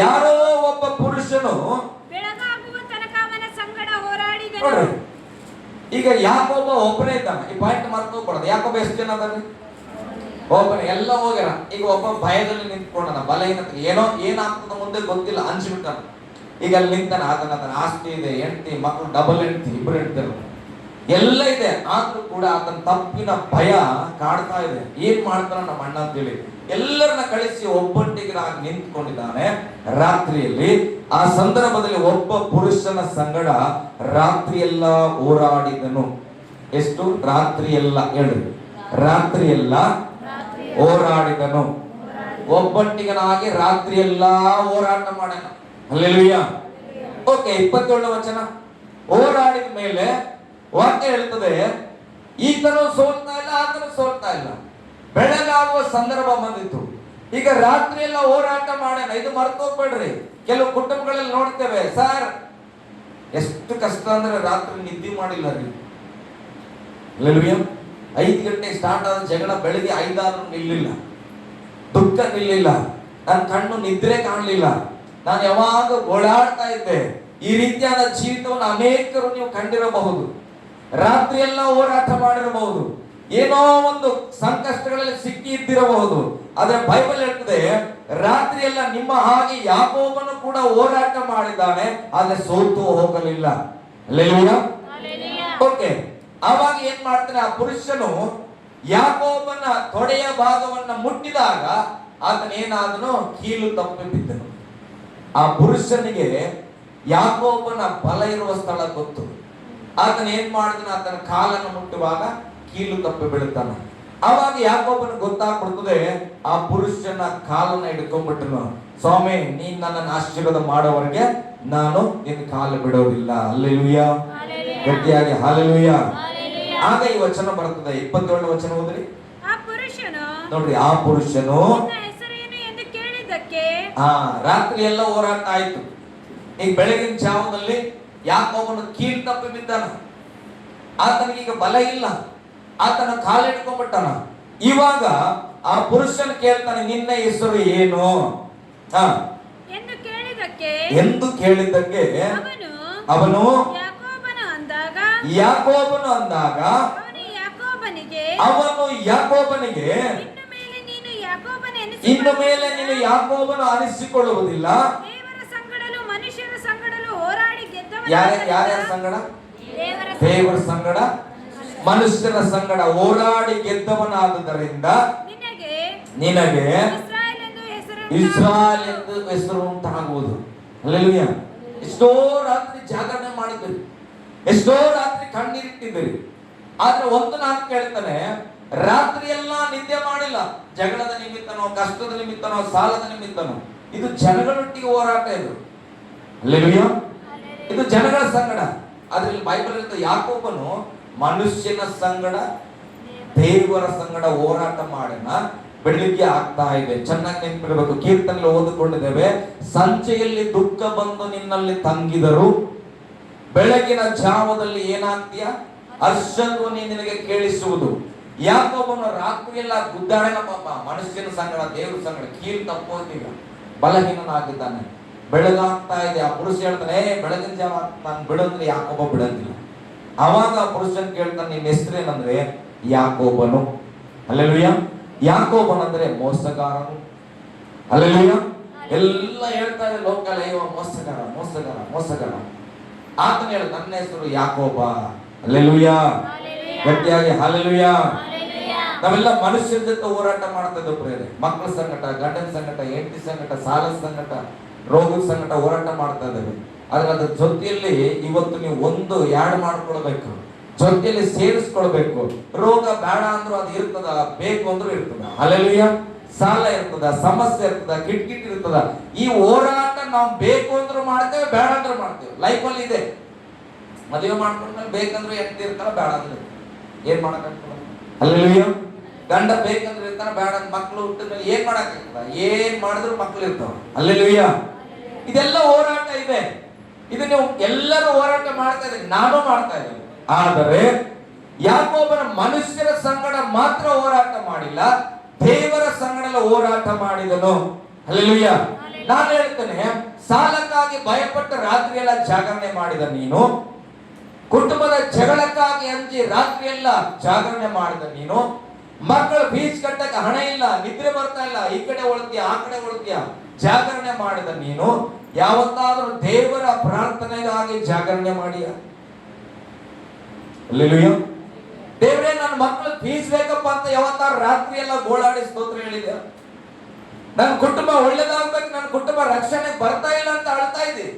[SPEAKER 2] ಯಾರೋ ಒಬ್ಬ ಪುರುಷನು ಬೆಳಗಾಗುವ ತನಕ ಅವನ ಸಂಗಡ ಹೋರಾಡಿದನು.
[SPEAKER 1] ಈಗ ಯಾಕೋಬ ಒಬ್ಬನೇ ಇದ್ದಾನೆ. ಈ ಪಾಯಿಂಟ್ ಮರ್ತೋಗ್ಬಾರ್ದು. ಯಾಕೋಬ ಎಷ್ಟು ಜನ ಅದಾನೆ? ಒಬ್ಬನೇ. ಎಲ್ಲ ಹೋಗ್ಯಾರ. ಈಗ ಒಬ್ಬ ಭಯದಲ್ಲಿ ನಿಂತ್ಕೊಂಡನ, ಬಲಹೀನತೆ, ಏನಾಗ್ತದ ಮುಂದೆ ಗೊತ್ತಿಲ್ಲ, ಅನ್ಸಿಬಿಟ್ಟಾನ. ಈಗ ಅಲ್ಲಿ ನಿಂತಾನ. ಆತನ ಆಸ್ತಿ ಇದೆ, ಹೆಂಡತಿ ಮಕ್ಕಳು, ಡಬಲ್ ಹೆಂಡತಿ, 2 ಹೆಂಡತಿರು ಎಲ್ಲ ಇದೆ. ಆದ್ರೂ ಕೂಡ ಆತನ ತಪ್ಪಿನ ಭಯ ಕಾಡ್ತಾ ಇದೆ. ಏನ್ ಮಾಡ್ತಾನ ನಮ್ಮ ಅಣ್ಣ ಅಂತೇಳಿ ಎಲ್ಲರನ್ನ ಕಳಿಸಿ ಒಬ್ಬಂಟಿಗನಾಗಿ ನಿಂತ್ಕೊಂಡಿದ್ದಾನೆ ರಾತ್ರಿಯಲ್ಲಿ. ಆ ಸಂದರ್ಭದಲ್ಲಿ ಒಬ್ಬ ಪುರುಷನ ಸಂಗಡ ರಾತ್ರಿಯೆಲ್ಲ ಹೋರಾಡಿದನು. ಎಷ್ಟು? ರಾತ್ರಿಯೆಲ್ಲ. ಹೇಳ್ರಿ, ರಾತ್ರಿಯೆಲ್ಲ ಹೋರಾಡಿದನು. ಒಬ್ಬಂಟಿಗನಾಗಿ ರಾತ್ರಿಯೆಲ್ಲ ಹೋರಾಟ ಮಾಡೋಣ. ಹಲ್ಲೆಲೂಯಾ. ಓಕೆ, 27ನೇ ವಚನ. ಹೋರಾಡಿದ ಮೇಲೆ ವಾಕ್ಯ ಹೇಳ್ತದೆ, ಈತನು ಸೋಲ್ತಾ ಇಲ್ಲ, ಆತನು ಸೋಲ್ತಾ ಇಲ್ಲ. ಬೆಳಗಾಗುವ ಸಂದರ್ಭ ಬಂದಿತ್ತು. ಈಗ ರಾತ್ರಿ ಎಲ್ಲ ಹೋರಾಟ ಮಾಡೋಣ. ಇದು ಮರ್ತೋಗ್ಬೇಡ್ರಿ. ಕೆಲವು ಕುಟುಂಬಗಳಲ್ಲಿ ನೋಡ್ತೇವೆ, ಸರ್ ಎಷ್ಟು ಕಷ್ಟ ಅಂದ್ರೆ ರಾತ್ರಿ ನಿದ್ದೆ ಮಾಡಿಲ್ಲ ರೀ. ಹಲ್ಲೆಲೂಯಾ. 5 ಗಂಟೆಗೆ ಸ್ಟಾರ್ಟ್ ಆದ ಜಗಳ ಬೆಳಿಗ್ಗೆ 5 ಆದ್ರೂ ನಿಲ್ಲಿಲ್ಲ, ದುಃಖ ನಿಲ್ಲಿಲ್ಲ, ನನ್ನ ಕಣ್ಣು ನಿದ್ರೆ ಕಾಣಲಿಲ್ಲ, ನಾನು ಯಾವಾಗ ಓಡಾಡ್ತಾ ಇದ್ದೆ. ಈ ರೀತಿಯಾದ ಜೀವಿತವನ್ನು ಅನೇಕರು ನೀವು ಕಂಡಿರಬಹುದು. ರಾತ್ರಿ ಎಲ್ಲ ಹೋರಾಟ ಮಾಡಿರಬಹುದು, ಏನೋ ಒಂದು ಸಂಕಷ್ಟಗಳಲ್ಲಿ ಸಿಕ್ಕಿ ಇದ್ದಿರಬಹುದು. ಆದ್ರೆ ಬೈಬಲ್ ಹೇಳ್ತದೆ, ರಾತ್ರಿ ಎಲ್ಲ ನಿಮ್ಮ ಹಾಗೆ ಯಾಕೋಬನು ಕೂಡ ಹೋರಾಟ ಮಾಡಿದ್ದಾನೆ, ಆದ್ರೆ ಸೋತು ಹೋಗಲಿಲ್ಲ. ಹಲ್ಲೆಲೂಯಾ. ಓಕೆ, ಆವಾಗ ಏನ್ ಮಾಡ್ತಾನೆ ಆ ಪುರುಷನು, ಯಾಕೋಬನ ತೊಡೆಯ ಭಾಗವನ್ನ ಮುಟ್ಟಿದಾಗ ಆತನೇನಾದನು, ಕೀಲು ತಪ್ಪಿ ಬಿದ್ದನು. ಆ ಪುರುಷನಿಗೆ ಯಾಕೋಬನ ಬಲ ಇರುವ ಸ್ಥಳ ಗೊತ್ತು. ಆತನ ಏನ್ ಮಾಡಿದನು, ಆತನ ಕಾಲನ್ನು ಮುಟ್ಟುವಾಗ ಕೀಲು ತಪ್ಪಿ ಬೀಳುತ್ತಾನೆ. ಅವಾಗ ಯಾಕೋಬನ ಗೊತ್ತಾಗ್ಬಿಡ್ತದೆ, ಆ ಪುರುಷನ ಕಾಲನ್ನ ಹಿಡ್ಕೊಂಡ್ಬಿಟ್ಟನು. ಸ್ವಾಮಿ, ನೀನ್ ನನ್ನನ್ನು ಆಶೀರ್ವಾದ ಮಾಡೋವರೆಗೆ ನಾನು ನಿನ್ನ ಕಾಲು ಬಿಡೋದಿಲ್ಲ. ಹಲ್ಲೆಲೂಯಾ. ಗಟ್ಟಿಯಾಗಿ ಹಲ್ಲೆಲೂಯಾ. ಆಗ ಈ ವಚನ ಬರ್ತದೆ, 27ನೇ ವಚನ ಓದ್ರಿ. ನೋಡ್ರಿ, ಆ ಪುರುಷನು ರಾತ್ರಿ ಎಲ್ಲ ಹೋರಾಟ ಆಯ್ತು. ಈಗ ಬೆಳಗಿನ ಜಾವದಲ್ಲಿ ಯಾಕೋಬನು ಕೀಲ್ ತಪ್ಪಿ ಬಿದ್ದಾನ. ಆತನಿಗೀಗ ಬಲ ಇಲ್ಲ, ಆತನ ಕಾಲು ಹಿಡ್ಕೊಂಡ್ಬಿಟ್ಟಾನ. ಇವಾಗ ಆ ಪುರುಷನ್ ಕೇಳ್ತಾನೆ, ನಿನ್ನ ಹೆಸರು ಏನು ಎಂದು ಕೇಳಿದ್ದಕ್ಕೆ ಅವನು ಯಾಕೋಬನು ಅಂದಾಗ ಅವನು ಯಾಕೋಬನಿಗೆ, ಇನ್ನು ಮೇಲೆ ನೀನು ಯಾಕೋಬನು ಅನಿಸಿಕೊಳ್ಳುವುದಿಲ್ಲ. ಯಾರ್ಯಾರ ಸಂಗಡ? ದೇವರ ಸಂಗಡ, ಮನುಷ್ಯರ ಸಂಗಡ ಹೋರಾಡಿ ಗೆದ್ದವನಾದುದರಿಂದ ನಿನಗೆ ಇಸ್ರಾಯೇಲ್ ಎಂದು ಹೆಸರು ಉಂಟಾಗುವುದು. ಹಲ್ಲೆಲೂಯಾ. ಎಷ್ಟೋ ರಾತ್ರಿ ಜಾಗರಣೆ ಮಾಡಿದ್ರಿ, ಎಷ್ಟೋ ರಾತ್ರಿ ಕಣ್ಣೀರಿಟ್ಟಿದ್ದೀರಿ. ಆದ್ರೆ ಒಂದು ನಾನು ಕೇಳ್ತಾನೆ, ರಾತ್ರಿ ಎಲ್ಲ ನಿದ್ದೆ ಮಾಡಿಲ್ಲ. ಜಗಳದ ನಿಮಿತ್ತನೋ, ಕಷ್ಟದ ನಿಮಿತ್ತನೋ, ಸಾಲದ ನಿಮಿತ್ತನೋ, ಇದು ಜನಗಳೊಟ್ಟಿಗೆ ಹೋರಾಟ. ಇದು ಹಲ್ಲೆಲೂಯಾ, ಇದು ಜನಗಳ ಸಂಗಡ. ಅದ್ರಲ್ಲಿ ಬೈಬಲ್ ಇರ್ತದೆ, ಯಾಕೋಬನು ಮನುಷ್ಯನ ಸಂಗಡ ದೇವರ ಸಂಗಡ ಹೋರಾಟ ಮಾಡನ ಬೆಳಿಗ್ಗೆ ಆಗ್ತಾ ಇದೆ. ಚೆನ್ನಾಗಿ ನೆನಪಿಡಬೇಕು. ಕೀರ್ತನೆ ಓದಿಕೊಂಡಿದ್ದೇವೆ, ಸಂಚೆಯಲ್ಲಿ ದುಃಖ ಬಂದು ನಿನ್ನಲ್ಲಿ ತಂಗಿದರು, ಬೆಳಗಿನ ಜಾವದಲ್ಲಿ ಏನಾಗ್ತೀಯ, ಹರ್ಷಧ್ವನಿ ನಿನಗೆ ಕೇಳಿಸುವುದು. ಯಾಕೋಬನು ರಾತ್ರಿ ಎಲ್ಲ ಗುದ್ದಾಡನ ಪಾಪ, ಮನುಷ್ಯನ ಸಂಗಡ ದೇವ್ರ ಸಂಗಡ ಕೀಲ್ ತಪ್ಪೋದಿಲ್ಲ, ಬಲಹೀನನಾಗಿದ್ದಾನೆ. ಬೆಳಗಾಗ್ತಾ ಇದೆ, ಆ ಪುರುಷ ಹೇಳ್ತಾನೆ, ಬೆಳಗಿನ ಜಾವ ನಾನು ಬಿಡಂದ್ರೆ ಯಾಕೋಬ ಬಿಡಂಗಿಲ್ಲ. ಅವಾಗ ಆ ಪುರುಷನ್ ಕೇಳ್ತಾನೆ, ನಿನ್ನ ಹೆಸರೇನಂದ್ರೆ ಯಾಕೋಬನು. ಹಲ್ಲೆಲೂಯಾ. ಯಾಕೋಬನ್ ಅಂದ್ರೆ ಮೋಸಗಾರನು. ಹಲ್ಲೆಲೂಯಾ. ಎಲ್ಲ ಹೇಳ್ತಾರೆ ಲೋಕಲ್, ಅಯ್ಯೋ ಮೋಸಗಾರ ಮೋಸಗಾರ ಮೋಸಗಾರ. ಆತನ ಹೇಳ, ನನ್ನ ಹೆಸರು ಯಾಕೋಬ. ಹಲ್ಲೆಲೂಯಾ. ಗಟ್ಟಿಯಾಗಿ ಹಲ್ಲೆಲೂಯಾ. ನಾವೆಲ್ಲ ಮನುಷ್ಯರ ಜೊತೆ ಹೋರಾಟ ಮಾಡ್ತಾ ಇದ್ದೋ ಪ್ರೇರೆ. ಮಕ್ಕಳ ಸಂಕಟ, ಗಂಡನ ಸಂಕಟ, ಹೆಂಡತಿ ಸಂಕಟ, ಸಾಲದ ಸಂಕಟ, ರೋಗದ ಸಂಕಟ ಹೋರಾಟ ಮಾಡ್ತಾ ಇದ್ದೇವೆ. ಆದ್ರೆ ಅದ್ರ ಜೊತೆಯಲ್ಲಿ ಇವತ್ತು ನೀವು ಒಂದು ಯಾಡ್ ಮಾಡ್ಕೊಳ್ಬೇಕು, ಜೊತೆಯಲ್ಲಿ ಸೇರಿಸ್ಕೊಳ್ಬೇಕು. ರೋಗ ಬೇಡ ಅಂದ್ರೂ ಅದು ಇರ್ತದ, ಬೇಕು ಅಂದ್ರೂ ಇರ್ತದ. ಹಲ್ಲೆಲೂಯಾ. ಸಾಲ ಇರ್ತದ, ಸಮಸ್ಯೆ ಇರ್ತದ, ಕಿಟ್ಕಿಟ್ ಇರ್ತದ. ಈ ಹೋರಾಟ ನಾವು ಬೇಕು ಅಂದ್ರೂ ಮಾಡ್ತೇವೆ, ಬೇಡ ಅಂದ್ರೂ ಮಾಡ್ತೇವೆ. ಲೈಫಲ್ಲಿ ಇದೆ. ಮದುವೆ ಮಾಡ್ಕೊಂಡ್ಮೇಲೆ ಬೇಕಂದ್ರೆ ಹೆಂಡತಿ ಇರ್ತಾರ, ಬೇಡ ಅಂದ್ರೆ ಏನ್ ಮಾಡಕ್ಕಾಗ್ತದ? ಹಲ್ಲೆಲೂಯಾ. ಗಂಡ ಬೇಕಂದ್ರೆ ಇರ್ತಾನ, ಬೇಡ ಅಂತ ಮಕ್ಳು ಹುಟ್ಟಿದ್ಮೇಲೆ ಏನ್ ಮಾಡಕ್ಕಾಗ್ತದ? ಏನ್ ಮಾಡಿದ್ರು ಮಕ್ಳು ಇರ್ತಾವ. ಹಲ್ಲೆಲೂಯಾ. ಇದೆಲ್ಲ ಹೋರಾಟ ಇದೆ. ಇದು ನೀವು ಎಲ್ಲರೂ ಹೋರಾಟ ಮಾಡ್ತಾ ಇದ್ದೀರಿ, ನಾನು ಮಾಡ್ತಾ ಇದ್ದೇನೆ. ಆದರೆ ಯಾಕೋಬನ ಮನುಷ್ಯರ ಸಂಗಡ ಮಾತ್ರ ಹೋರಾಟ ಮಾಡಿಲ್ಲ, ದೇವರ ಸಂಗಡ ಹೋರಾಟ ಮಾಡಿದನು. ಹಲ್ಲೆಲೂಯಾ. ನಾನು ಹೇಳ್ತೇನೆ, ಸಾಲಕ್ಕಾಗಿ ಭಯಪಟ್ಟು ರಾತ್ರಿ ಎಲ್ಲ ಜಾಗರಣೆ ಮಾಡಿದ ನೀನು, ಕುಟುಂಬದ ಜಗಳಕ್ಕಾಗಿ ಅಂಜಿ ರಾತ್ರಿ ಎಲ್ಲ ಜಾಗರಣೆ ಮಾಡಿದ ನೀನು, ಮಕ್ಕಳ ಫೀಸ್ ಕಟ್ಟಕ್ಕೆ ಹಣ ಇಲ್ಲ, ನಿದ್ರೆ ಬರ್ತಾ ಇಲ್ಲ, ಈ ಕಡೆ ಒಳ್ತೀಯ ಆ ಕಡೆ ಒಳ್ತೀಯ, ಜಾಗರಣೆ ಮಾಡಿದ ನೀನು ಯಾವತ್ತಾದ್ರೂ ದೇವರ ಪ್ರಾರ್ಥನೆಗಾಗಿ ಜಾಗರಣೆ ಮಾಡಿಯ? ಹಲ್ಲೆಲೂಯಾ. ದೇವರೇ, ನನ್ನ ಮಕ್ಕಳು ಫೀಸ್ ಬೇಕಪ್ಪ ಅಂತ ಯಾವತ್ತಾದ್ರೂ ರಾತ್ರಿ ಎಲ್ಲ ಗೋಳಾಡಿ ಸ್ತೋತ್ರ ಹೇಳಿದ್ಯಾ? ನನ್ನ ಕುಟುಂಬ ಒಳ್ಳೇದಾಗ್ಬೇಕು, ನನ್ನ ಕುಟುಂಬ ರಕ್ಷಣೆಗೆ ಬರ್ತಾ ಇಲ್ಲ ಅಂತ ಅಳ್ತಾ ಇದ್ದೀವಿ.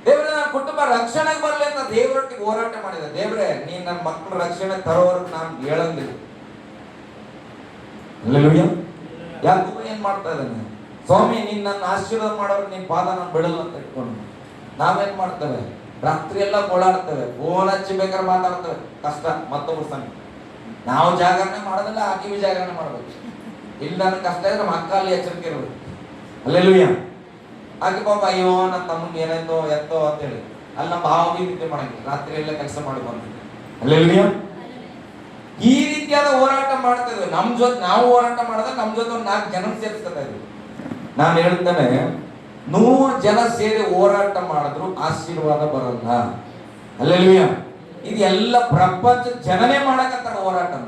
[SPEAKER 1] ದೇವರೇ, ನನ್ನ ಕುಟುಂಬ ರಕ್ಷಣೆಗೆ ಬರಲಿ ಅಂತ ದೇವರೊಟ್ಟಿಗೆ ಹೋರಾಟ ಮಾಡಿದ. ದೇವರೇ, ನೀನ್ ನನ್ನ ಮಕ್ಕಳ ರಕ್ಷಣೆ ತರೋವರೆಗೂ ನಾನು ಹೇಳಂಗಿಲ್ಲ. ಹಲ್ಲೆಲೂಯಾ. ಯಾಕೋಬ ಏನ್ ಮಾಡ್ತಾ ಇದ್ದಾನೆ? ಸ್ವಾಮಿ, ನೀನ್ ನನ್ನ ಆಶೀರ್ವಾದ ಮಾಡೋರು ನಿನ್ ಪಾದ ನಾನು ಬಿಡಲ್ಲ ಅಂತ ಇಟ್ಕೊಂಡು ನಾವೇನ್ ಮಾಡ್ತೇವೆ? ರಾತ್ರಿ ಎಲ್ಲ ಗೋಳಾಡ್ತೇವೆ, ಫೋನ್ ಹಚ್ಚಿ ಬೇಕಾದ್ರೆ ಮಾತಾಡ್ತೇವೆ. ಕಷ್ಟ ಮತ್ತೊಬ್ಬರ ಸಂಗ ನಾವು ಜಾಗರಣೆ ಮಾಡೋದಿಲ್ಲ, ಆಕಿವಿ ಜಾಗರಣೆ ಮಾಡ್ಬೇಕು. ಇಲ್ಲಿ ನನಗೆ ಕಷ್ಟ ಇದ್ರೆ ನಮ್ಮ ಅಕ್ಕ ಅಲ್ಲಿ ಎಚ್ಚರಿಕೆ ಇರ್ಬೇಕು. ಹಲ್ಲೆಲೂಯಾ. ಆಕೆ ಪಾಪ, ಅಯ್ಯೋ ನನ್ನ ತಮ್ಮಂಗೆ ಏನಾಯ್ತೋ ಎತ್ತೋ ಅಂತ ಹೇಳಿ ಅಲ್ಲಿ ನಮ್ಮ ಭಾವ ನಿದ್ದೆ ಮಾಡಂಗಿಲ್ಲ, ರಾತ್ರಿ ಎಲ್ಲ ಕೆಲಸ ಮಾಡಿ ಬಂದಿದ್ದೆ. ಹಲ್ಲೆಲೂಯಾ. ಈ ರೀತಿಯಾದ ಹೋರಾಟ ಮಾಡ್ತಾ ಇದ್ವಿ. ನಮ್ ಜೊತೆ ನಾವು ಹೋರಾಟ ಮಾಡಿದ್ರೆ ನಮ್ ಜೊತೆ ಒಂದು 4 ಜನ ಸೇರಿಸ್ತಾ ಇದ್ವಿ. ನಾನು ಹೇಳ್ತೇನೆ, 100 ಜನ ಸೇರಿ ಹೋರಾಟ ಮಾಡಿದ್ರು ಆಶೀರ್ವಾದ ಬರಲ್ಲ. ಹಲ್ಲೆಲೂಯಾ. ಇದೆಲ್ಲ ಪ್ರಪಂಚ ಜನನೇ ಮಾಡಕತ್ತಾರ ಹೋರಾಟನ.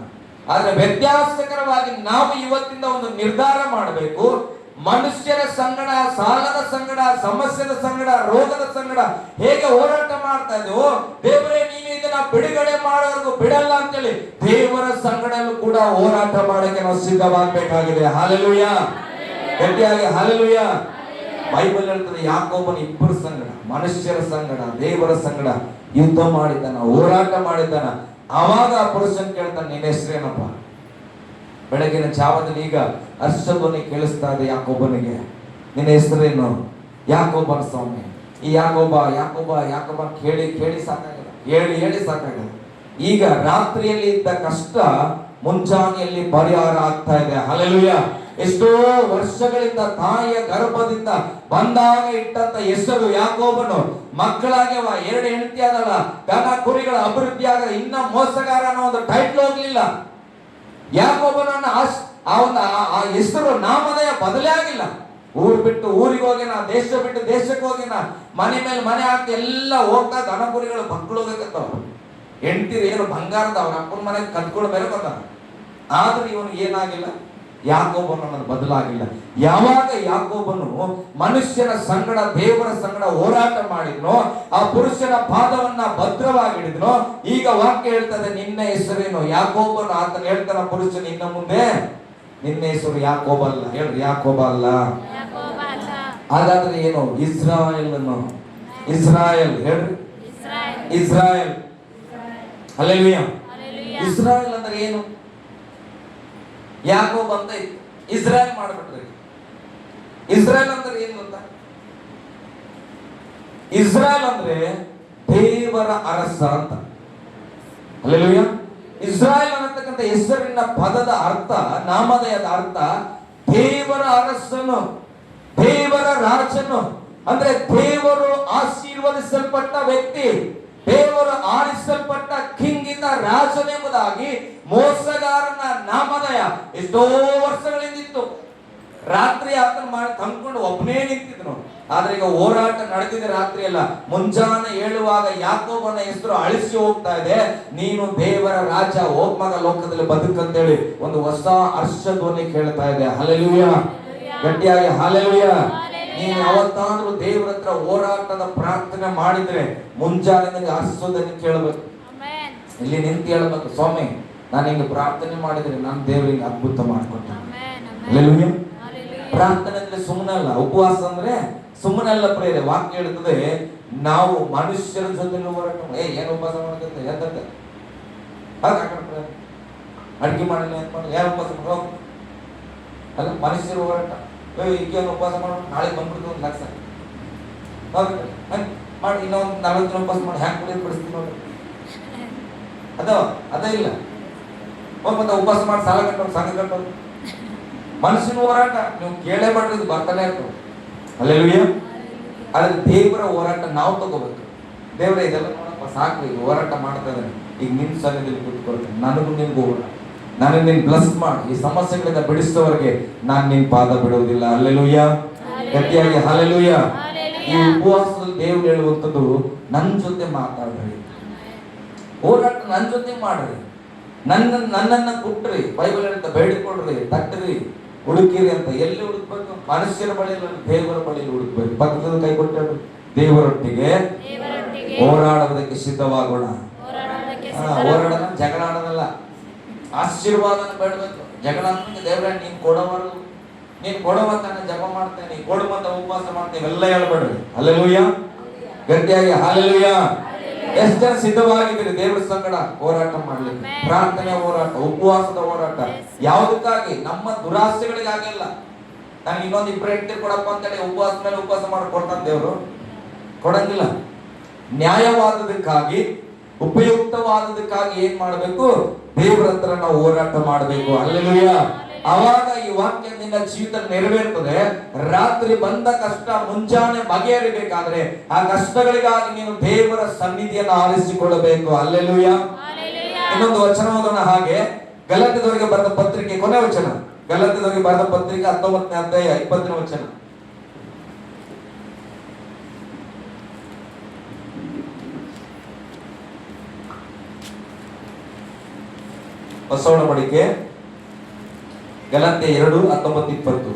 [SPEAKER 1] ಆದ್ರೆ ವ್ಯತ್ಯಾಸಕರವಾಗಿ ನಾವು ಇವತ್ತಿಂದ ಒಂದು ನಿರ್ಧಾರ ಮಾಡಬೇಕು. ಮನುಷ್ಯರ ಸಂಗಡ, ಸಾಲದ ಸಂಗಡ, ಸಮಸ್ಯೆದ ಸಂಗಡ, ರೋಗದ ಸಂಗಡ ಹೇಗೆ ಹೋರಾಟ ಮಾಡ್ತಾ ಇದ್ದೆವೋ, ದೇವರೇ ನೀನು ಇದನ್ನ ಬಿಡುಗಡೆ ಮಾಡೋರ್ಗು ಬಿಡಲ್ಲ ಅಂತೇಳಿ ದೇವರ ಸಂಗಡಲ್ಲೂ ಕೂಡ ಹೋರಾಟ ಮಾಡಕ್ಕೆ ನಾವು ಸಿದ್ಧವಾಗಬೇಕಾಗಿದೆ. ಹಲ್ಲೆಲೂಯಾ. ಗಟ್ಟಿಯಾಗಿ ಹಲ್ಲೆಲೂಯಾ. ಬೈಬಲ್ ಹೇಳ್ತದೆ ಯಾಕೋಬನ ಇಬ್ಬರು ಸಂಗಡ, ಮನುಷ್ಯರ ಸಂಗಡ, ದೇವರ ಸಂಗಡ ಯುದ್ಧ ಮಾಡಿದ್ದಾನ, ಹೋರಾಟ ಮಾಡಿದ್ದಾನ. ಅವಾಗ ಆ ಪುರುಷನ್ ಕೇಳ್ತಾನೆ, ನಿನ್ನ ಹೆಸರೇನಪ್ಪ? ಬೆಳಗಿನ ಜಾವದಲ್ಲಿ ಈಗ ಹರ್ಷಧ್ವನಿ ಕೇಳಿಸ್ತಾ ಇದೆ ಯಾಕೋಬನಿಗೆ. ನಿನ್ನ ಹೆಸರೇನು? ಯಾಕೋಬನ ಸ್ವಾಮಿ. ಈ ಯಾಕೋಬ ಯಾಕೋಬ ಯಾಕೋಬ ಕೇಳಿ ಕೇಳಿ ಸಾಕಾಗಲ್ಲ, ಹೇಳಿ ಸಾಕಾಗಲ್ಲ. ಈಗ ರಾತ್ರಿಯಲ್ಲಿ ಇದ್ದ ಕಷ್ಟ ಮುಂಜಾನೆಯಲ್ಲಿ ಪರಿಹಾರ ಆಗ್ತಾ ಇದೆ. ಹಲ್ಲೆಲೂಯಾ. ಎಷ್ಟೋ ವರ್ಷಗಳಿಂದ ತಾಯಿಯ ಗರ್ಭದಿಂದ ಬಂದಾಗ ಇಟ್ಟಂತ ಹೆಸರು ಯಾಕೋಬನು, ಮಕ್ಕಳಾಗ್ಯವ, 2 ಹೆಂಡತಿ ಆದಲ್ಲ, ದನ ಕುರಿಗಳ ಅಭಿವೃದ್ಧಿ ಆಗ, ಇನ್ನ ಮೋಸಗಾರ ಅನ್ನೋ ಒಂದು ಟೈಟ್ಲ್ ಹೋಗ್ಲಿಲ್ಲ. ಯಾಕೋಬನನ್ನ ಆ ಹೆಸರು ನಾಮಧೇಯ ಬದಲೇ ಆಗಿಲ್ಲ. ಊರು ಬಿಟ್ಟು ಊರಿಗೆ ಹೋಗಿನ, ದೇಶ ಬಿಟ್ಟು ದೇಶಕ್ಕೆ ಹೋಗಿನ, ಮನೆ ಮೇಲೆ ಮನೆ ಹಾಕಿ ಎಲ್ಲ ಹೋಗ್ತಾ ದನ ಕುರಿಗಳು ಮಕ್ಕಳು ಹೋಗಕತ್ತವ. ಹೆಂಡತಿರು ಏನು ಬಂಗಾರದ ಅವ್ರ ಅಪ್ಪನ ಮನೆಗೆ ಕತ್ಕೊಂಡು ಬೇರೆ ಬಂದ. ಆದ್ರೂ ಇವನು ಏನಾಗಿಲ್ಲ, ಯಾಕೋಬನು ಅನ್ನೋದು ಬದಲಾಗಿಲ್ಲ. ಯಾವಾಗ ಯಾಕೋಬನು ಮನುಷ್ಯನ ಸಂಗಡ, ದೇವರ ಸಂಗಡ ಹೋರಾಟ ಮಾಡಿದ್ನೋ, ಆ ಪುರುಷನ ಪಾದವನ್ನ ಭದ್ರವಾಗಿ ಹಿಡಿದ್ನೋ, ಈಗ ವಾಕ್ಯ ಹೇಳ್ತದೆ ನಿನ್ನ ಹೆಸರೇನು? ಯಾಕೋಬನು. ಆತನ ಹೇಳ್ತಾನ ಪುರುಷನ ಇನ್ನ ಮುಂದೆ, ನಿನ್ನ ಹೆಸರು ಯಾಕೋಬ ಅಲ್ಲ. ಹೇಳ್ರಿ, ಯಾಕೋಬ ಅಲ್ಲ. ಹಾಗಾದ್ರೆ ಏನು? ಇಸ್ರಾಯೇಲ್ ಅನ್ನು. ಇಸ್ರಾಯೇಲ್ ಹೇಳ್ರಿ, ಇಸ್ರಾಯೇಲ್. ಹಲ್ಲೆಲೂಯಾ. ಇಸ್ರಾಯೇಲ್ ಅಂದ್ರೆ ಏನು? ಯಾಕೋಬ ಅಂತ ಇತ್ತು, ಇಸ್ರಾಯೇಲ್ ಮಾಡ್ಬಿಟ್ರಿ. ಇಸ್ರಾಯೇಲ್ ಅಂದ್ರೆ ಏನು ಗೊತ್ತ? ಇಸ್ರಾಯೇಲ್ ಅಂದ್ರೆ ದೇವರ ಅರಸ ಅಂತ. ಹಲ್ಲೆಲೂಯಾ. ಇಸ್ರಾಯೇಲ್ ಅನ್ನತಕ್ಕಂಥ ಹೆಸರಿನ ಪದದ ಅರ್ಥ, ನಾಮಧೇಯದ ಅರ್ಥ ದೇವರ ಅರಸನು, ದೇವರ ರಾಜನು. ಅಂದ್ರೆ ದೇವರು ಆಶೀರ್ವದಿಸಲ್ಪಟ್ಟ ವ್ಯಕ್ತಿ, ದೇವರು ಆರಿಸಲ್ಪಟ್ಟ ಕಿಂಗಿತ ರಾಜನೆಂಬುದಾಗಿ ಮೋಸಗಾರನ ನಾಮಧೇಯ ಎಷ್ಟೋ ವರ್ಷಗಳಿಂದಿತ್ತು. ರಾತ್ರಿ ಆತನ ಮಾಡಿ ತಂದ್ಕೊಂಡು ಒಬ್ಬನೇ ನಿಂತಿದ್ರು. ಆದ್ರೆ ಈಗ ಹೋರಾಟ ನಡೆದಿದೆ ರಾತ್ರಿ ಅಲ್ಲ, ಮುಂಜಾನೆ ಹೇಳುವಾಗ ಯಾಕೋಬನ ಹೆಸರು ಅಳಿಸಿ ಹೋಗ್ತಾ ಇದೆ. ನೀನು ದೇವರ ರಾಜ, ಹೋಗ್ ಮಗ ಲೋಕದಲ್ಲಿ ಬದುಕಂತೇಳಿ ಒಂದು ಹೊಸ ಹರ್ಷಧ್ವನಿ ಕೇಳ್ತಾ ಇದೆ. ಹಲ್ಲೆಲೂಯಾ. ಗಟ್ಟಿಯಾಗಿ ಹಲ್ಲೆಲೂಯಾ. ನೀನು ಯಾವತ್ತಾದ್ರೂ ದೇವರ ಹತ್ರ ಹೋರಾಟದ ಪ್ರಾರ್ಥನೆ ಮಾಡಿದ್ರೆ ಮುಂಜಾನೆ ನನಗೆ ಹರ್ಷಧ್ವನಿ ಕೇಳಬೇಕು. ಇಲ್ಲಿ ನಿಂತು ಹೇಳ್ಬೇಕು, ಸ್ವಾಮಿ ನಾನು ಹಿಂಗೆ ಪ್ರಾರ್ಥನೆ ಮಾಡಿದ್ರೆ ನಾನು ದೇವರಿಗೆ ಅದ್ಭುತ ಮಾಡ್ಕೊಟ್ಟೆ. ಹಲ್ಲೆಲೂಯಾ. ಪ್ರಾರ್ಥನೆ ಅಂದ್ರೆ ಸುಮ್ಮನಲ್ಲ, ಉಪವಾಸ ಅಂದ್ರೆ ಸುಮ್ಮನಲ್ಲ ಪ್ರೇರೆ. ವಾಕ್ಯ ಹೇಳ್ತದೆ ನಾವು ಮನುಷ್ಯರ ಜೊತೆ ಹೋರಾಟ. ಏನು ಉಪವಾಸ ಮಾಡ್ತಂತೆ ಎದ್ದಂತೆ ಅಡ್ಗೆ ಮಾಡಿಲ್ಲ, ಏನ್ ಮಾಡಿ ಯಾರು ಉಪವಾಸ ಮಾಡೋ ಅಲ್ಲ, ಮನುಷ್ಯರ ಹೋರಾಟ. ಈಗೇನು ಉಪವಾಸ ಮಾಡೋ, ನಾಳೆ ಬಂದ್ಬಿಡ್ತು 1 ಲಕ್ಷ ಮಾಡಿ, ಇನ್ನೊಂದು 40 ದಿನ ಉಪವಾಸ ಮಾಡಿ ಹ್ಯಾಂಗ್ ಕುಡಿಯೋದು ಬಿಡಿಸ್ತೀವಿ ನೋಡಿ. ಅದೇ ಇಲ್ಲ, ಮತ್ತೆ ಉಪವಾಸ ಮಾಡಿ ಸಾಲ ಕಟ್ಟೋದು, ಸಂಘ ಕಟ್ಟೋದು, ಮನುಷ್ಯನ ಹೋರಾಟ ನೀವು ಕೇಳೇ ಮಾಡ್ರಿ, ಬರ್ತಾನೆ ಇರ್ತದೆ. ಹಲ್ಲೆಲೂಯಾ. ಆದ್ರೆ ದೇವರ ಹೋರಾಟ ನಾವು ತಗೋಬೇಕು. ದೇವರೇ ಇದೆಲ್ಲ ನೋಡಪ್ಪ ಸಾಕು, ಈಗ ಹೋರಾಟ ಮಾಡ್ತಾ ಇದ್ದಾನೆ, ಈಗ ನಿನ್ ಸನ್ನಿಧಿಯಲ್ಲಿ ಕೂತ್ಕೊಳ್ತೇನೆ, ನನಗೂ ನಿನ್ಗೂ ಹೋರಾಟ, ನನಗೆ ನೀನ್ ಬ್ಲಸ್ ಮಾಡಿ, ಈ ಸಮಸ್ಯೆಗಳಿಂದ ಬಿಡಿಸುವವರೆಗೆ ನಾನು ನಿನ್ ಪಾದ ಬಿಡುವುದಿಲ್ಲ. ಹಲ್ಲೆಲೂಯಾ. ಗಟ್ಟಿಯಾಗಿ ಹಲ್ಲೆಲೂಯಾ. ಈ ಉಪವಾಸದಲ್ಲಿ ದೇವ್ರು ಹೇಳುವಂಥದ್ದು ನನ್ನ ಜೊತೆ ಮಾತಾಡ್ರಿ, ಹೋರಾಟ ನನ್ನ ಜೊತೆ ಮಾಡ್ರಿ, ನನ್ನನ್ನ ಕೊಟ್ರಿ. ಬೈಬಲ್ ಹೇಳ್ತಾ ಬೇಡಿಕೊಡ್ರಿ, ತಟ್ಟ್ರಿ, ಹುಡುಕಿರಿ ಅಂತ. ಎಲ್ಲಿ ಹುಡುಕ್ಬೇಕು? ಮನುಷ್ಯರ ಬಳಿ, ದೇವರ ಬಳಿಯಲ್ಲಿ ಹುಡುಕ್ಬೇಕು. ಪಕ್ಕದ ಕೈ ಕೊಟ್ಟರು, ದೇವರೊಟ್ಟಿಗೆ ಹೋರಾಡುವುದಕ್ಕೆ ಸಿದ್ಧವಾಗೋಣ. ಹೋರಾಡೋಣ, ಜಗಳ ಆಡೋದಲ್ಲ, ಆಶೀರ್ವಾದ ಬೇಡಬೇಕು. ಜಗಳ ಅಂದ್ರೆ ದೇವರ ನೀನ್ ಕೊಡೋವರು, ನೀನ್ ಕೊಡುವಂತ ನಾನು ಜಪ ಮಾಡ್ತೇನೆ, ನೀನ್ ಕೊಡುವಂತ ಉಪವಾಸ ಮಾಡ್ತೇನೆ, ಇವೆಲ್ಲ ಹೇಳ್ಬೇಡ್ರಿ. ಹಲ್ಲೆಲೂಯಾ. ಗಟ್ಟಿಯಾಗಿ ಹಲ್ಲೆಲೂಯಾ. ಎಷ್ಟು ಜನ ಸಿದ್ಧವಾಗಿದ್ದೀರಿ ದೇವರ ಸಂಗಡ ಹೋರಾಟ ಮಾಡ್ಲಿಕ್ಕೆ? ಪ್ರಾರ್ಥನೆ ಹೋರಾಟ, ಉಪವಾಸದ ಹೋರಾಟ. ಯಾವುದಕ್ಕಾಗಿ? ನಮ್ಮ ದುರಾಸೆಗಳಿಗಾಗಿಲ್ಲ. ನಾನು ಇನ್ನೊಂದು 2 ಹೆಂಡತಿ ಕೊಡಪ್ಪ ಅಂತೇಳಿ ಉಪವಾಸ ಮೇಲೆ ಉಪವಾಸ ಮಾಡಿ ಕೊಡ್ತಾನೆ ದೇವರು? ಕೊಡಂಗಿಲ್ಲ. ನ್ಯಾಯವಾದದಕ್ಕಾಗಿ, ಉಪಯುಕ್ತವಾದದಕ್ಕಾಗಿ ಏನ್ ಮಾಡಬೇಕು? ದೇವರ ಹತ್ರ ನಾವು ಹೋರಾಟ ಮಾಡಬೇಕು. ಹಲ್ಲೆಲೂಯಾ. ಅವಾಗ ಈ ವಾಕ್ಯ ನಿನ್ನ ಜೀವಿತ ನೆರವೇರ್ತದೆ. ರಾತ್ರಿ ಬಂದ ಕಷ್ಟ ಮುಂಜಾನೆ ಬಗೆಹರಿಬೇಕಾದ್ರೆ ಆ ಕಷ್ಟಗಳಿಗಾಗಿ ನೀನು ದೇವರ ಸನ್ನಿಧಿಯನ್ನು ಆರಿಸಿಕೊಳ್ಳಬೇಕು. ಹಲ್ಲೆಲೂಯಾ. ಇನ್ನೊಂದು ವಚನ ಓದೋಣ. ಹಾಗೆ ಗಲಾತ್ಯದವರಿಗೆ ಬರೆದ ಪತ್ರಿಕೆ ಕೊನೆ ವಚನ, ಗಲಾತ್ಯದವರಿಗೆ ಬರೆದ ಪತ್ರಿಕೆ 19ನೇ ಅಧ್ಯಾಯ 20ನೇ ವಚನ. ಹೊಸ ಒಡಂಬಡಿಕೆ ಗಲಾತ್ಯ 2:19-20.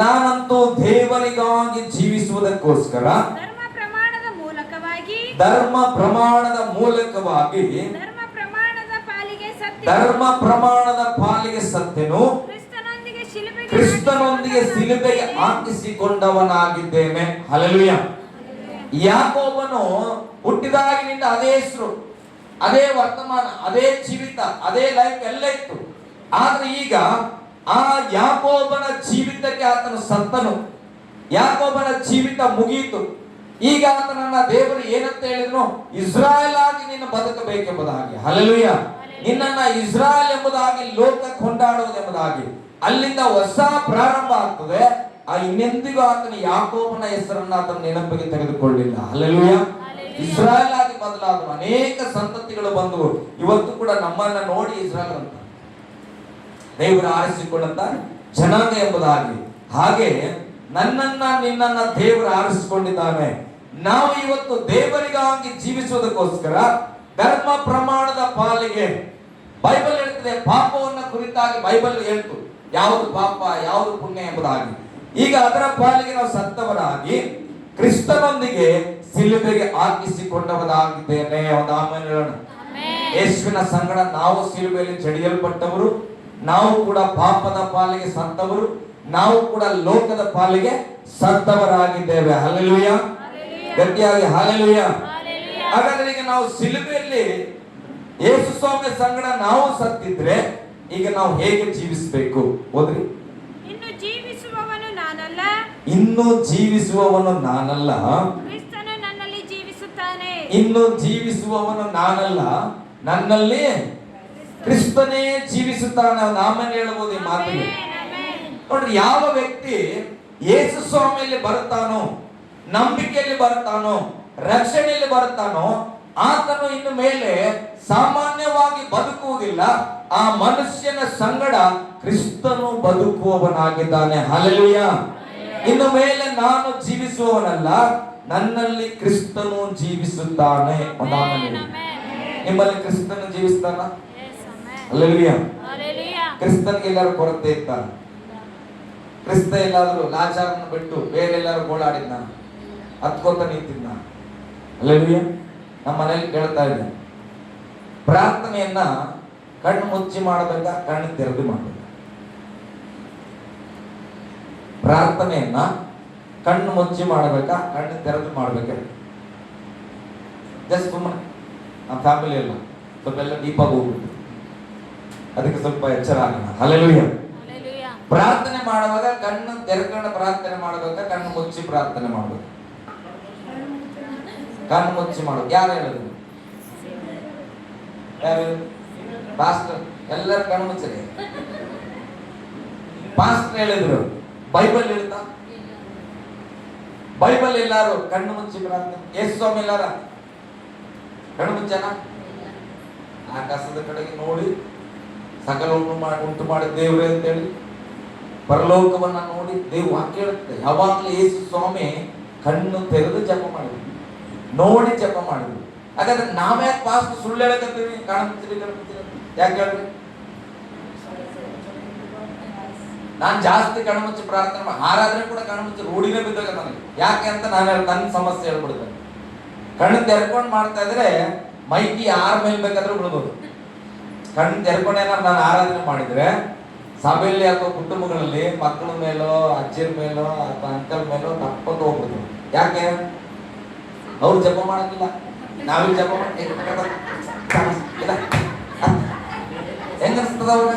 [SPEAKER 1] ನಾನಂತೂ ದೇವರಿಗಾಗಿ ಜೀವಿಸುವುದಕ್ಕೋಸ್ಕರ ಧರ್ಮ ಪ್ರಮಾಣದ ಮೂಲಕವಾಗಿ ಧರ್ಮ ಪ್ರಮಾಣದ ಪಾಲಿಗೆ ಸತ್ಯನು ಕ್ರಿಸ್ತನೊಂದಿಗೆ ಶಿಲುಬೆಗೆ ಹಾಕಿಸಿಕೊಂಡವನಾಗಿದ್ದೇನೆ. ಹಲ್ಲೆಲೂಯಾ. ಯಾಕೋಬನು ಹುಟ್ಟಿದಾಗಿನಿಂದ ಅದೇ ಹೆಸರು, ಅದೇ ವರ್ತಮಾನ, ಅದೇ ಜೀವಿತ, ಅದೇ ಲೈಫ್ ಎಲ್ಲ ಇತ್ತು. ಆದ್ರೆ ಈಗ ಆ ಯಾಕೋಬನ ಜೀವಿತಕ್ಕೆ ಆತನು ಸತ್ತನು. ಯಾಕೋಬನ ಜೀವಿತ ಮುಗಿಯಿತು. ಈಗ ಆತನನ್ನ ದೇವರು ಏನಂತ ಹೇಳಿದ್ರು? ಇಸ್ರಾಯೇಲ್ ಆಗಿ ನೀನು ಬದುಕಬೇಕೆಂಬುದಾಗಿ. ಹಲ್ಲೆಲೂಯಾ. ನಿನ್ನನ್ನ ಇಸ್ರಾಯೇಲ್ ಎಂಬುದಾಗಿ ಲೋಕ ಕೊಂಡಾಡುವುದೆಂಬುದಾಗಿ. ಅಲ್ಲಿಂದ ಹೊಸ ಪ್ರಾರಂಭ ಆಗ್ತದೆ. ಆ ಇನ್ನೆಂದಿಗೂ ಆತನ ಯಾಕೋಬನ ಹೆಸರನ್ನ ಆತನ ನೆನಪಿಗೆ ತೆಗೆದುಕೊಳ್ಳಿಲ್ಲ. ಹಲ್ಲೆಲೂಯಾ. ಇಸ್ರಾಯೇಲ್ ಆಗಿ ಬದಲಾದ ಅನೇಕ ಸಂತತಿಗಳು ಬಂದವು. ಇವತ್ತು ಕೂಡ ನಮ್ಮನ್ನ ನೋಡಿ ಇಸ್ರಾಯೇಲ್ ಅಂತ ದೇವರು ಆರಿಸಿಕೊಂಡಂತ ಜನಾಂಗ ಎಂಬುದಾಗಿ. ಹಾಗೆ ನನ್ನನ್ನ ನಿನ್ನನ್ನ ದೇವರು ಆರಿಸಿಕೊಂಡಿದ್ದಾನೆ. ನಾವು ಇವತ್ತು ದೇವರಿಗಾಗಿ ಜೀವಿಸುವುದಕ್ಕೋಸ್ಕರ ಧರ್ಮ ಪ್ರಮಾಣದ ಪಾಲಿಗೆ ಬೈಬಲ್ ಹೇಳ್ತದೆ. ಪಾಪವನ್ನ ಕುರಿತಾಗಿ ಬೈಬಲ್ ಹೇಳ್ತು, ಯಾವುದು ಪಾಪ ಯಾವುದು ಪುಣ್ಯ ಎಂಬುದಾಗಿ. ಈಗ ಅದರ ಪಾಲಿಗೆ ನಾವು ಸತ್ತವರಾಗಿ ಕ್ರಿಸ್ತನೊಂದಿಗೆ ಶಿಲುಬೆಗೆ ಹಾಕಿಸಿಕೊಂಡವರಾಗಿದ್ದೇನೆ. ಒಂದು ಆಮೇಲೆ ಹೇಳೋಣ. ಯೇಸುವಿನ ಸಂಗಡ ನಾವು ಶಿಲುಬೆಯಲ್ಲಿ ಜಡಿಯಲ್ಪಟ್ಟವರು. ನಾವು ಕೂಡ ಪಾಪದ ಪಾಲಿಗೆ ಸತ್ತವರು. ನಾವು ಕೂಡ ಲೋಕದ ಪಾಲಿಗೆ ಸತ್ತವರಾಗಿದ್ದೇವೆ. ಹಲ್ಲೆಲೂಯಾ. ಗಟ್ಟಿಯಾಗಿ ಹಲ್ಲೆಲೂಯಾ. ಹಾಗಾದ್ರೆ ಈಗ ನಾವು ಶಿಲುಬೆಯಲ್ಲಿ ಯೇಸು ಸ್ವಾಮಿ ಸಂಗಡ ನಾವು ಸತ್ತಿದ್ರೆ ಈಗ ನಾವು ಹೇಗೆ ಜೀವಿಸಬೇಕು? ಓದ್ರಿ.
[SPEAKER 2] ಇನ್ನು ಜೀವಿಸುವವನು
[SPEAKER 1] ನಾನಲ್ಲ,
[SPEAKER 2] ಕ್ರಿಸ್ತನು ನನ್ನಲ್ಲಿ ಜೀವಿಸುತ್ತಾನೆ.
[SPEAKER 1] ಇನ್ನು ಜೀವಿಸುವವನು ನಾನಲ್ಲ, ನನ್ನಲ್ಲಿ ಕ್ರಿಸ್ತನೇ ಜೀವಿಸುತ್ತಾನೆ. ಆಮೇಲೆ ಹೇಳ್ಬೋದು ಈ ಮಾತಿಗೆ. ನೋಡ್ರಿ, ಯಾವ ವ್ಯಕ್ತಿ ಯೇಸು ಸ್ವಾಮಿಯಲ್ಲಿ ಬರುತ್ತಾನೋ, ನಂಬಿಕೆಯಲ್ಲಿ ಬರುತ್ತಾನೋ, ರಕ್ಷಣೆಯಲ್ಲಿ ಬರುತ್ತಾನೋ, ಆತನು ಇನ್ನು ಮೇಲೆ ಸಾಮಾನ್ಯವಾಗಿ ಬದುಕುವುದಿಲ್ಲ. ಆ ಮನುಷ್ಯನ ಸಂಗಡ ಕ್ರಿಸ್ತನು ಬದುಕುವವನಾಗಿದ್ದಾನೆ. ಹಲ್ಲೆಲೂಯಾ. ಇನ್ನು ಮೇಲೆ ನಾನು ಜೀವಿಸುವವನಲ್ಲ, ನನ್ನಲ್ಲಿ ಕ್ರಿಸ್ತನು ಜೀವಿಸುತ್ತಾನೆ. ನಿಮ್ಮಲ್ಲಿ ಕ್ರಿಸ್ತನು ಜೀವಿಸ್ತಾನ? ಹಲ್ಲೆಲೂಯಾ. ಕ್ರಿಸ್ತನಿಗೆ ಎಲ್ಲರೂ ಕೊರತೆ ಇತ್ತ? ಕ್ರಿಸ್ತ ಎಲ್ಲಾದ್ರೂ ಲಾಜಾರನ್ನು ಬಿಟ್ಟು ಬೇರೆ ಎಲ್ಲರೂ ಗೋಳಾಡಿದ್ನ? ಹತ್ಕೋತ ನಿಂತಿದ್ನ? ಹಲ್ಲೆಲೂಯಾ. ನಮ್ಮ ಮನೇಲಿ ಕೇಳ್ತಾ ಇದ್ದೆ, ಪ್ರಾರ್ಥನೆಯನ್ನ ಕಣ್ಣು ಮುಚ್ಚಿ ಮಾಡಬೇಕಾ ಕಣ್ಣು ತೆರೆದು ಮಾಡಬೇಕಾ? ಪ್ರಾರ್ಥನೆಯನ್ನ ಕಣ್ಣು ಮುಚ್ಚಿ ಮಾಡಬೇಕಾ ಕಣ್ಣು ತೆರೆದು ಮಾಡಬೇಕಾ? ಜಸ್ಟ್ ಸುಮ್ಮನೆ ನಮ್ಮ ಫ್ಯಾಮಿಲಿ ಎಲ್ಲ ಸ್ವಲ್ಪ ಎಲ್ಲ ಡೀಪಾಗಿ ಹೋಗ್ಬಿಟ್ಟು ಅದಕ್ಕೆ ಸ್ವಲ್ಪ ಎಚ್ಚರ ಆಗೋಣ. ಹಲ್ಲೆಲೂಯಾ. ಪ್ರಾರ್ಥನೆ ಮಾಡುವಾಗ ಕಣ್ಣು ತೆರೆಕೊಂಡು ಪ್ರಾರ್ಥನೆ ಮಾಡಬೇಕಾ ಕಣ್ಣು ಮುಚ್ಚಿ ಪ್ರಾರ್ಥನೆ ಮಾಡಬೇಕು? ಕಣ್ಣು ಮುಚ್ಚಿ ಮಾಡೋದು ಯಾರು ಹೇಳಿದ್ರು? ಯಾರು? ಪಾಸ್ಟರ್. ಎಲ್ಲರೂ ಕಣ್ಣು ಮುಚ್ಚರಿ. ಪಾಸ್ಟರ್ ಹೇಳಿದ್ರು. ಬೈಬಲ್ ಹೇಳ್ತಾ? ಬೈಬಲ್ ಎಲ್ಲಾರು ಕಣ್ಣು ಮುಚ್ಚಿ ಪ್ರಾರ್ಥನೆ? ಯೇಸು ಸ್ವಾಮಿ ಎಲ್ಲಾರ ಕಣ್ಣು ಮುಚ್ಚನ? ಆಕಾಶದ ಕಡೆಗೆ ನೋಡಿ ಸಕಲವನ್ನು ಉಂಟು ಮಾಡಿ ದೇವ್ರೆ ಅಂತೇಳಿ ಪರಲೋಕವನ್ನ ನೋಡಿ ದೇವ್ ವಾಕ್ಯ ಹೇಳುತ್ತೆ. ಯಾವಾಗಲೂ ಯೇಸು ಸ್ವಾಮಿ ಕಣ್ಣು ತೆರೆದು ಜಪ ಮಾಡಿದ್ರು, ನೋಡಿ ಜಪ ಮಾಡಿದ್ರು. ಹಾಗಾದ್ರೆ ನಾವ್ಯಾಕೆ ಪಾಸ್ಟ್ ಸುಳ್ಳು ಹೇಳಕತ್ತೀವಿ? ಕಾಣುತ್ತೀರಿ ಯಾಕೆ ಹೇಳ್ರಿ? ನಾನ್ ಜಾಸ್ತಿ ಕಣ್ಮುಚ್ಚಿ ಪ್ರಾರ್ಥನೆ ಹಾರಾದ್ರೆ ಕೂಡ ಕಣ್ಮುಚ್ಚಿ ರೂಢಿನೇ ಬಿದ್ದಾಗ ನನಗೆ. ಯಾಕೆ ಅಂತ ನಾನು ನನ್ನ ಸಮಸ್ಯೆ ಹೇಳ್ಬಿಡ್ತೇನೆ. ಕಣ್ಣು ತೆರ್ಕೊಂಡು ಮಾಡ್ತಾ ಇದ್ರೆ ಮೈಕಿ ಯಾರ ಮೇಲೆ ಬೇಕಾದ್ರೂ ಬಿಡ್ಬೋದು. ಕಣ್ಣು ತೆರ್ಕೊಂಡೇನಾದ್ರು ನಾನು ಆರಾಧನೆ ಮಾಡಿದ್ರೆ ಸಭೆಯಲ್ಲಿ ಅಥವಾ ಕುಟುಂಬಗಳಲ್ಲಿ ಮಕ್ಕಳ ಮೇಲೋ ಅಜ್ಜಿರ ಮೇಲೋ ಅಥವಾ ಅಂಕಲ್ ಮೇಲೋ ತಪ್ಪತ್ತು ಹೋಗ್ಬಿಡ್ತು. ಯಾಕೆ? ಅವ್ರು ಜಪ ಮಾಡಂಗಿಲ್ಲ, ನಾವಿಲ್ಲಿ ಜಪ ಮಾಡಿ ಹೆಂಗ ಅನ್ಸ್ತದ ಅವಾಗ?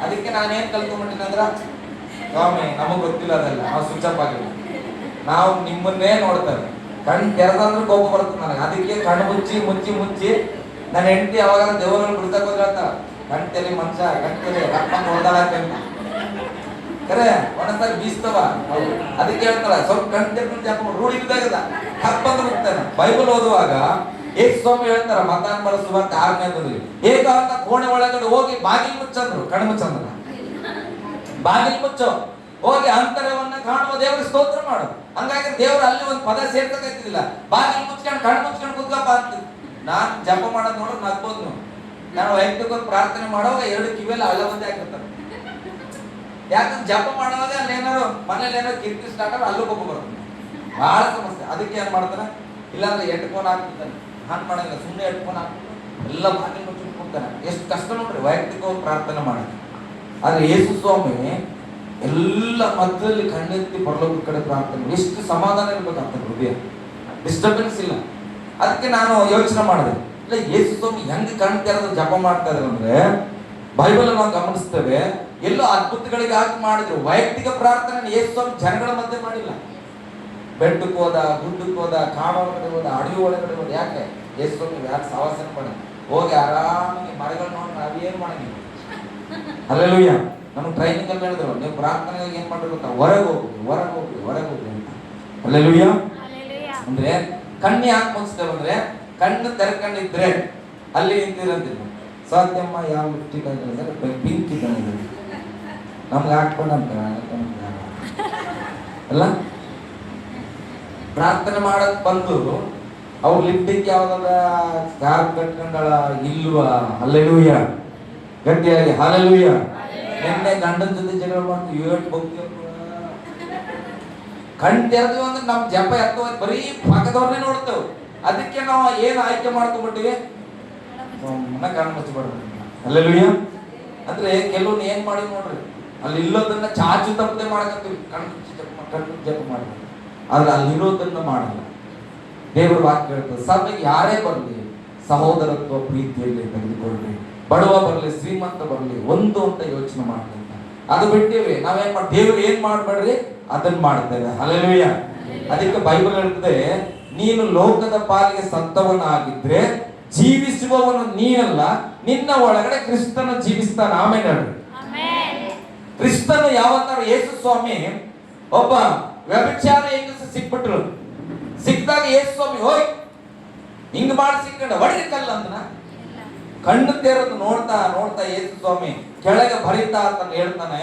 [SPEAKER 1] ಅದಕ್ಕೆ ನಾನೇನ್ ಕಲ್ತ್ಕೊಂಡ್ಬಿಟ್ಟಿನ ಅಂದ್ರ, ಸ್ವಾಮಿ ನಮಗ್ ಗೊತ್ತಿಲ್ಲ ಅದೆಲ್ಲ, ನಾವು ಸ್ವಿಚ್ ಅಪ್ ಆಗಿಲ್ಲ, ನಾವು ನಿಮ್ಮನ್ನೇ ನೋಡ್ತಾರೆ. ಕಣ್ಣು ತೆರೆದಂದ್ರೆ ಕೋಪ ಬರ್ತದೆ ನನಗೆ. ಅದಕ್ಕೆ ಕಣ್ಣು ಮುಚ್ಚಿ ಮುಚ್ಚಿ ಮುಚ್ಚಿ ನನ್ನ ಹೆಂಡತಿ ಯಾವಾಗ ದೇವರಲ್ಲಿ ಬಿಡ್ತಕ್ಕ ಹೋದ್ರೆ ಹೇಳ್ತಾರ, ಕಣ್ ತೆಲಿ ಮನುಷ್ಯ ಕಣ್ ತೆಲಿ ರಪ್ಪ ಹೊಡೆದಾಡಕ್ಕೆ ಕರೆ ಒಂದೊಂದ್ಸರಿ ಬೀಸ್ತವ. ಅದಕ್ಕೆ ಹೇಳ್ತಾರ ಸ್ವಲ್ಪ ಕಣ್ ತೆರ್ಕೊಂಡು ಜಾಪ ರೂಢಿ ಬಿದ್ದಾಗದ ಹಬ್ಬಂದು ಬಿಡ್ತಾನೆ. ಬೈಬಲ್ ಓದುವಾಗ ಏಕ್ ಸ್ವಾಮಿ ಹೇಳ್ತಾರ ಮತಾನ್ ಬಳಸುವಂತ 6ನೇದಲ್ಲಿ ಏಕಾಂತ ಕೋಣೆ ಒಳಗಡೆ ಹೋಗಿ ಬಾಗಿಲು ಮುಚ್ಚಂದ್ರು. ಕಣ್ಣು ಮುಚ್ಚಂದ್ರ ಬಾಗಿಲು ಮುಚ್ಚೋ. ಹೋಗಿ ಅಂತರವನ್ನ ಕಾಣುವ ದೇವರ ಸ್ತೋತ್ರ ಮಾಡು. ಹಂಗಾಗಿ ದೇವರು ಅಲ್ಲಿ ಒಂದು ಪದ ಸೇರ್ಸಕತ್ತಿದಿಲ್ಲ. ಬಾಗಿಲು ಮುಚ್ಕೊಂಡು ಕಣ್ಣು ಮುಚ್ಕೊಂಡು ಕೂತ್ಕಪ್ಪ ಅಂತ. ನಾನ್ ಜಪ ಮಾಡೋದು ನೋಡೋದು ನಗ್ಬೋದು ನೀವು. ನಾನು ವೈಯಕ್ತಿಕ ಪ್ರಾರ್ಥನೆ ಮಾಡುವಾಗ 2 ಕಿವಿಯಲ್ಲಿ ಹಳ್ಳ ಬಂದೇ ಆಗಿರ್ತಾರೆ. ಯಾಕಂದ್ರೆ ಜಪ ಮಾಡುವಾಗ ಅಲ್ಲಿ ಏನಾರು ಮನೇಲಿ ಏನಾರು ಕಿರಿಕಿರಿ ಸ್ಟಾರ್ಟ್ ಆಗ ಅಲ್ಲೂ ಹೋಗಿ ಬರ್ತದೆ. ಬಹಳ ಸಮಸ್ಯೆ. ಅದಕ್ಕೆ ಏನ್ ಮಾಡ್ತಾನೆ, ಇಲ್ಲಾಂದ್ರೆ ಹೆಡ್ಫೋನ್ ಹಾಕ್ಬಿಡ್ತಾನೆ. ಹಾನ್ ಮಾಡಂಗಿಲ್ಲ, ಸುಮ್ಮನೆ ಹೆಡ್ಫೋನ್ ಹಾಕ್ಬಿಟ್ಟು ಎಲ್ಲ ಬಾಗಿಲು ಮುಚ್ಕೊಂಡು ಕೂತಾನೆ. ಎಷ್ಟು ಕಷ್ಟ ನೋಡ್ರಿ ವೈಯಕ್ತಿಕವಾಗಿ ಪ್ರಾರ್ಥನೆ ಮಾಡೋದು. ಆದ್ರೆ ಯೇಸು ಸ್ವಾಮಿ ಎಲ್ಲ ಮಧ್ಯದಲ್ಲಿ ಕಣ್ಣೆತ್ತಿ ಪರಲೋಕದ ಕಡೆ ಪ್ರಾರ್ಥನೆ. ಎಷ್ಟು ಸಮಾಧಾನ ಇರ್ಬೇಕಾಗ್ತದೆ ಹೃದಯ, ಡಿಸ್ಟರ್ಬೆನ್ಸ್ ಇಲ್ಲ. ಅದಕ್ಕೆ ನಾನು ಯೋಚನೆ ಮಾಡಿದೆ, ಇಲ್ಲ ಯೇಸು ಸ್ವಾಮಿ ಹೆಂಗ್ ಕಣ್ ತೆರೆದು ಜಪ ಮಾಡ್ತಾ ಇದ್ರು ಅಂದ್ರೆ, ಬೈಬಲ್ ನಾವು ಗಮನಿಸ್ತೇವೆ ಎಲ್ಲೋ ಅದ್ಭುತಗಳಿಗೆ ಹಾಕಿ ಮಾಡಿದ್ರು. ವೈಯಕ್ತಿಕ ಪ್ರಾರ್ಥನೆ ಯೇಸು ಸ್ವಾಮಿ ಜನಗಳ ಮಧ್ಯೆ ಮಾಡಿಲ್ಲ. ಬೆಟ್ಟಕ್ಕೆ ಹೋದ, ಗುಡ್ಡಕ್ಕೆ ಹೋದ, ಕಾಡು ಒಳಗಡೆ ಹೋದ, ಅಡವಿ ಒಳಗಡೆ ಹೋದ. ಯಾಕೆ ಯೇಸು ಸ್ವಾಮಿ ಯಾರು ಸವಾಸನೆ ಮಾಡ ಹೋಗಿ ಆರಾಮಾಗಿ ಮರಗಳು ನೋಡಿ ನಾವೇನ್ ಮಾಡಿದ್ವಿ. ಹಲ್ಲೆಲೂಯ. ನಮ್ಗೆ ಟ್ರೈನಿಂಗ್ ಅಲ್ಲಿ ಹೇಳಿದ್ರು, ನೀವು ಪ್ರಾರ್ಥನೆಗೆ ಏನ್ ಮಾಡ್ಬೇಕು ಅಂತ, ಹೊರಗೆ ಹೋಗ್ರಿ ಅಂತ. ಹಲ್ಲೆಲೂಯ. ಅಂದ್ರೆ ಕಣ್ಣಿ ಯಾಕೆ ಮುಗಿಸ್ತೇವೆ ಅಂದ್ರೆ, ಕಣ್ಣು ತೆರ್ಕೊಂಡಿದ್ರೆ ಅಲ್ಲಿ ನಿಂತಿರಂತಿಲ್ಲ. ಸಾಧ್ಯಮ್ಮ ಯಾವ ಲಿಪ್ಟಿಕ್ ಅಂದ್ರೆ ಪಿಂಕ್ ಇದ್ದಾನೆ ನಮ್ಗೆ ಹಾಕ್ಕೊಂಡಂತ ಅಲ್ಲ. ಪ್ರಾರ್ಥನೆ ಮಾಡಕ್ ಬಂದು ಅವ್ರ ಲಿಪ್ಟಿಕ್ ಯಾವ್ದದ ಸ್ಕಾರ್ಫ್ ಕಟ್ಕೊಂಡಳ ಇಲ್ವಾ? ಹಲ್ಲೆಲೂಯ. ಗಟ್ಟಿಯಾಗಿ ಹಲ್ಲೆಲೂಯ. ನಿನ್ನೆ ಗಂಡನ ಜೊತೆ ಜಗಳ ಮಾಡ್ತೀವಿ, 7 ಭಕ್ತಿ ಕಣ್ ತೆರೆದ್ವಿ ಅಂದ್ರೆ ನಮ್ ಜಪ ಎತ್ತವ ಬರೀ ಪಕ್ಕದವ್ರನ್ನೇ ನೋಡ್ತೇವೆ. ಅದಕ್ಕೆ ನಾವು ಏನ್ ಆಯ್ಕೆ ಮಾಡ್ಕೊಂಡ್ಬಿಟ್ಟಿವಿ, ಕಣ್ಣು ಮುಚ್ಚಬಾರ್ದು. ಹಲ್ಲೆಲೂಯ. ಅಂದ್ರೆ ಕೆಲವೊಂದು ಏನ್ ಮಾಡಿ ನೋಡ್ರಿ, ಅಲ್ಲಿ ಇಲ್ಲೋದನ್ನ ಚಾಚು ತಪ್ಪದೆ ಮಾಡಕತ್ತೀವಿ, ಕಣ್ಣು ಜಪ ಮಾಡ್ತೀವಿ. ಆದ್ರೆ ಅಲ್ಲಿರೋದನ್ನ ಮಾಡಲ್ಲ. ದೇವರ ವಾಕ್ಯ ಹೇಳ್ತದೆ, ಸಭೆಗೆ ಯಾರೇ ಬರಲಿ ಸಹೋದರತ್ವ ಪ್ರೀತಿಯಲ್ಲಿ ತೆಗೆದುಕೊಳ್ಳಿ. ಬಡವ ಬರಲಿ ಶ್ರೀಮಂತ ಬರಲಿ ಒಂದು ಅಂತ ಯೋಚನೆ ಮಾಡ್ತೇವೆ. ಅದು ಬಿಟ್ಟಿವಿ ನಾವೇನ್ ಮಾಡಿ, ದೇವ್ರು ಏನ್ ಮಾಡ್ಬೇಡ್ರಿ ಅದನ್ನ ಮಾಡ್ತೇವೆ. ಹಲ್ಲೆಲೂಯ. ಅದಕ್ಕೆ ಬೈಬಲ್ ಹೇಳ್ತದೆ, ನೀನು ಲೋಕದ ಪಾಲಿಗೆ ಸತ್ತವನಾಗಿದ್ರೆ ಜೀವಿಸುವವನು ನೀನಲ್ಲ, ನಿನ್ನ ಒಳಗಡೆ ಕ್ರಿಸ್ತನ ಜೀವಿಸ್ತಾನ. ಆಮೇಲೆ ಹೇಳ್ರಿ, ಕ್ರಿಸ್ತನು ಯಾವತ್ತಾರು ಯೇಸು ಸ್ವಾಮಿ ಒಬ್ಬ ವ್ಯಭಿಚಾರ ಹೆಂಗಸ ಸಿಕ್ಬಿಟ್ರು. ಸಿಕ್ಕಿದಾಗ ಯೇಸು ಸ್ವಾಮಿ ಹೋಯ್ ಹಿಂಗ್ ಮಾಡಿ ಸಿಕ್ಕೊಂಡ ಹೊಡಿಲಿಕ್ಕಲ್ಲ ಅಂತನ. ಕಣ್ಣು ತೆರೆದು ನೋಡ್ತಾ ನೋಡ್ತಾ ಯೇಸು ಸ್ವಾಮಿ ಕೆಳಗೆ ಬರೀತಾ ಅಂತ ಹೇಳ್ತಾನೆ,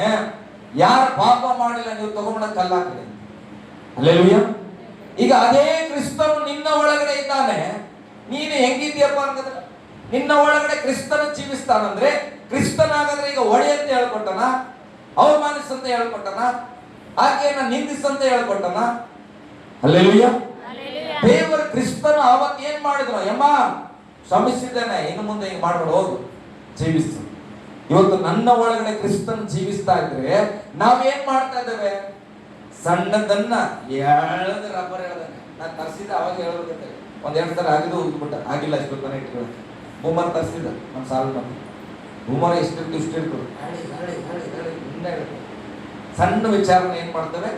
[SPEAKER 1] ಯಾರ ಪಾಪ ಮಾಡಿಲ್ಲ ನೀವು ತಗೊಂಡ ಕಲ್ಲಾಕಲಿ. ಹಲ್ಲೆಲೂಯ. ಈಗ ಅದೇ ಕ್ರಿಸ್ತನು ನಿನ್ನ ಒಳಗಡೆ ಇದ್ದಾನೆ. ನೀನು ಹೆಂಗಿದ್ಯಪ್ಪ ಅಂತಂದ್ರೆ, ನಿನ್ನ ಒಳಗಡೆ ಕ್ರಿಸ್ತನ ಜೀವಿಸ್ತಾನಂದ್ರೆ, ಕ್ರಿಸ್ತನಾಗಂದ್ರೆ ಈಗ ಒಡೆ ಅಂತ ಹೇಳ್ಕೊಟ್ಟನ, ಅವಮಾನಿಸಂತ ಹೇಳ್ಕೊಟ್ಟನ, ಆಕೆಯನ್ನ ನಿಂದಿಸಂತ ಹೇಳ್ಕೊಟ್ಟನ. ಹಲ್ಲೆಲೂಯ. ದೇವರ ಕ್ರಿಸ್ತನು ಅವತ್ತು ಏನ್ ಮಾಡಿದ್ರು, ಯಮ್ಮ ಶ್ರಮಿಸಿದ್ದೇನೆ, ಇನ್ನು ಮುಂದೆ ಹಿಂಗ್ ಮಾಡ್ಕೊಂಡು ಹೋಗು, ಜೀವಿಸು. ಇವತ್ತು ನನ್ನ ಒಳಗಡೆ ಕ್ರಿಸ್ತನ್ ಜೀವಿಸ್ತಾ ಇದ್ರೆ ನಾವೇನ್ ಮಾಡ್ತಾ ಇದ್ದೇವೆ, ಸಣ್ಣದನ್ನ ಎಳೆದ ರಬ್ಬರ್ ಹೇಳ್ದಂಗೆ. ನಾನು ತರಿಸಿದ ಅವಾಗ ಹೇಳ್ಬೇಕಂತೆ, 1-2 ಸಲ ಆಗಿದ್ದು ಹೋಗ್ಬಿಟ್ಟ, ಆಗಿಲ್ಲ ಇಷ್ಟು ತಾನೆ ಇಟ್ಕೊಳ್ಳ. ಬೂಮರ್ ತರಿಸಿದ ನಮ್ಮ ಸಾಲ ನಮ್ಮ ಬೂಮರ್ ಇಷ್ಟಿರ್ತು ಇಷ್ಟಿರ್ತು ಸಣ್ಣ ವಿಚಾರನ ಏನ್ ಮಾಡ್ತೇವೆ,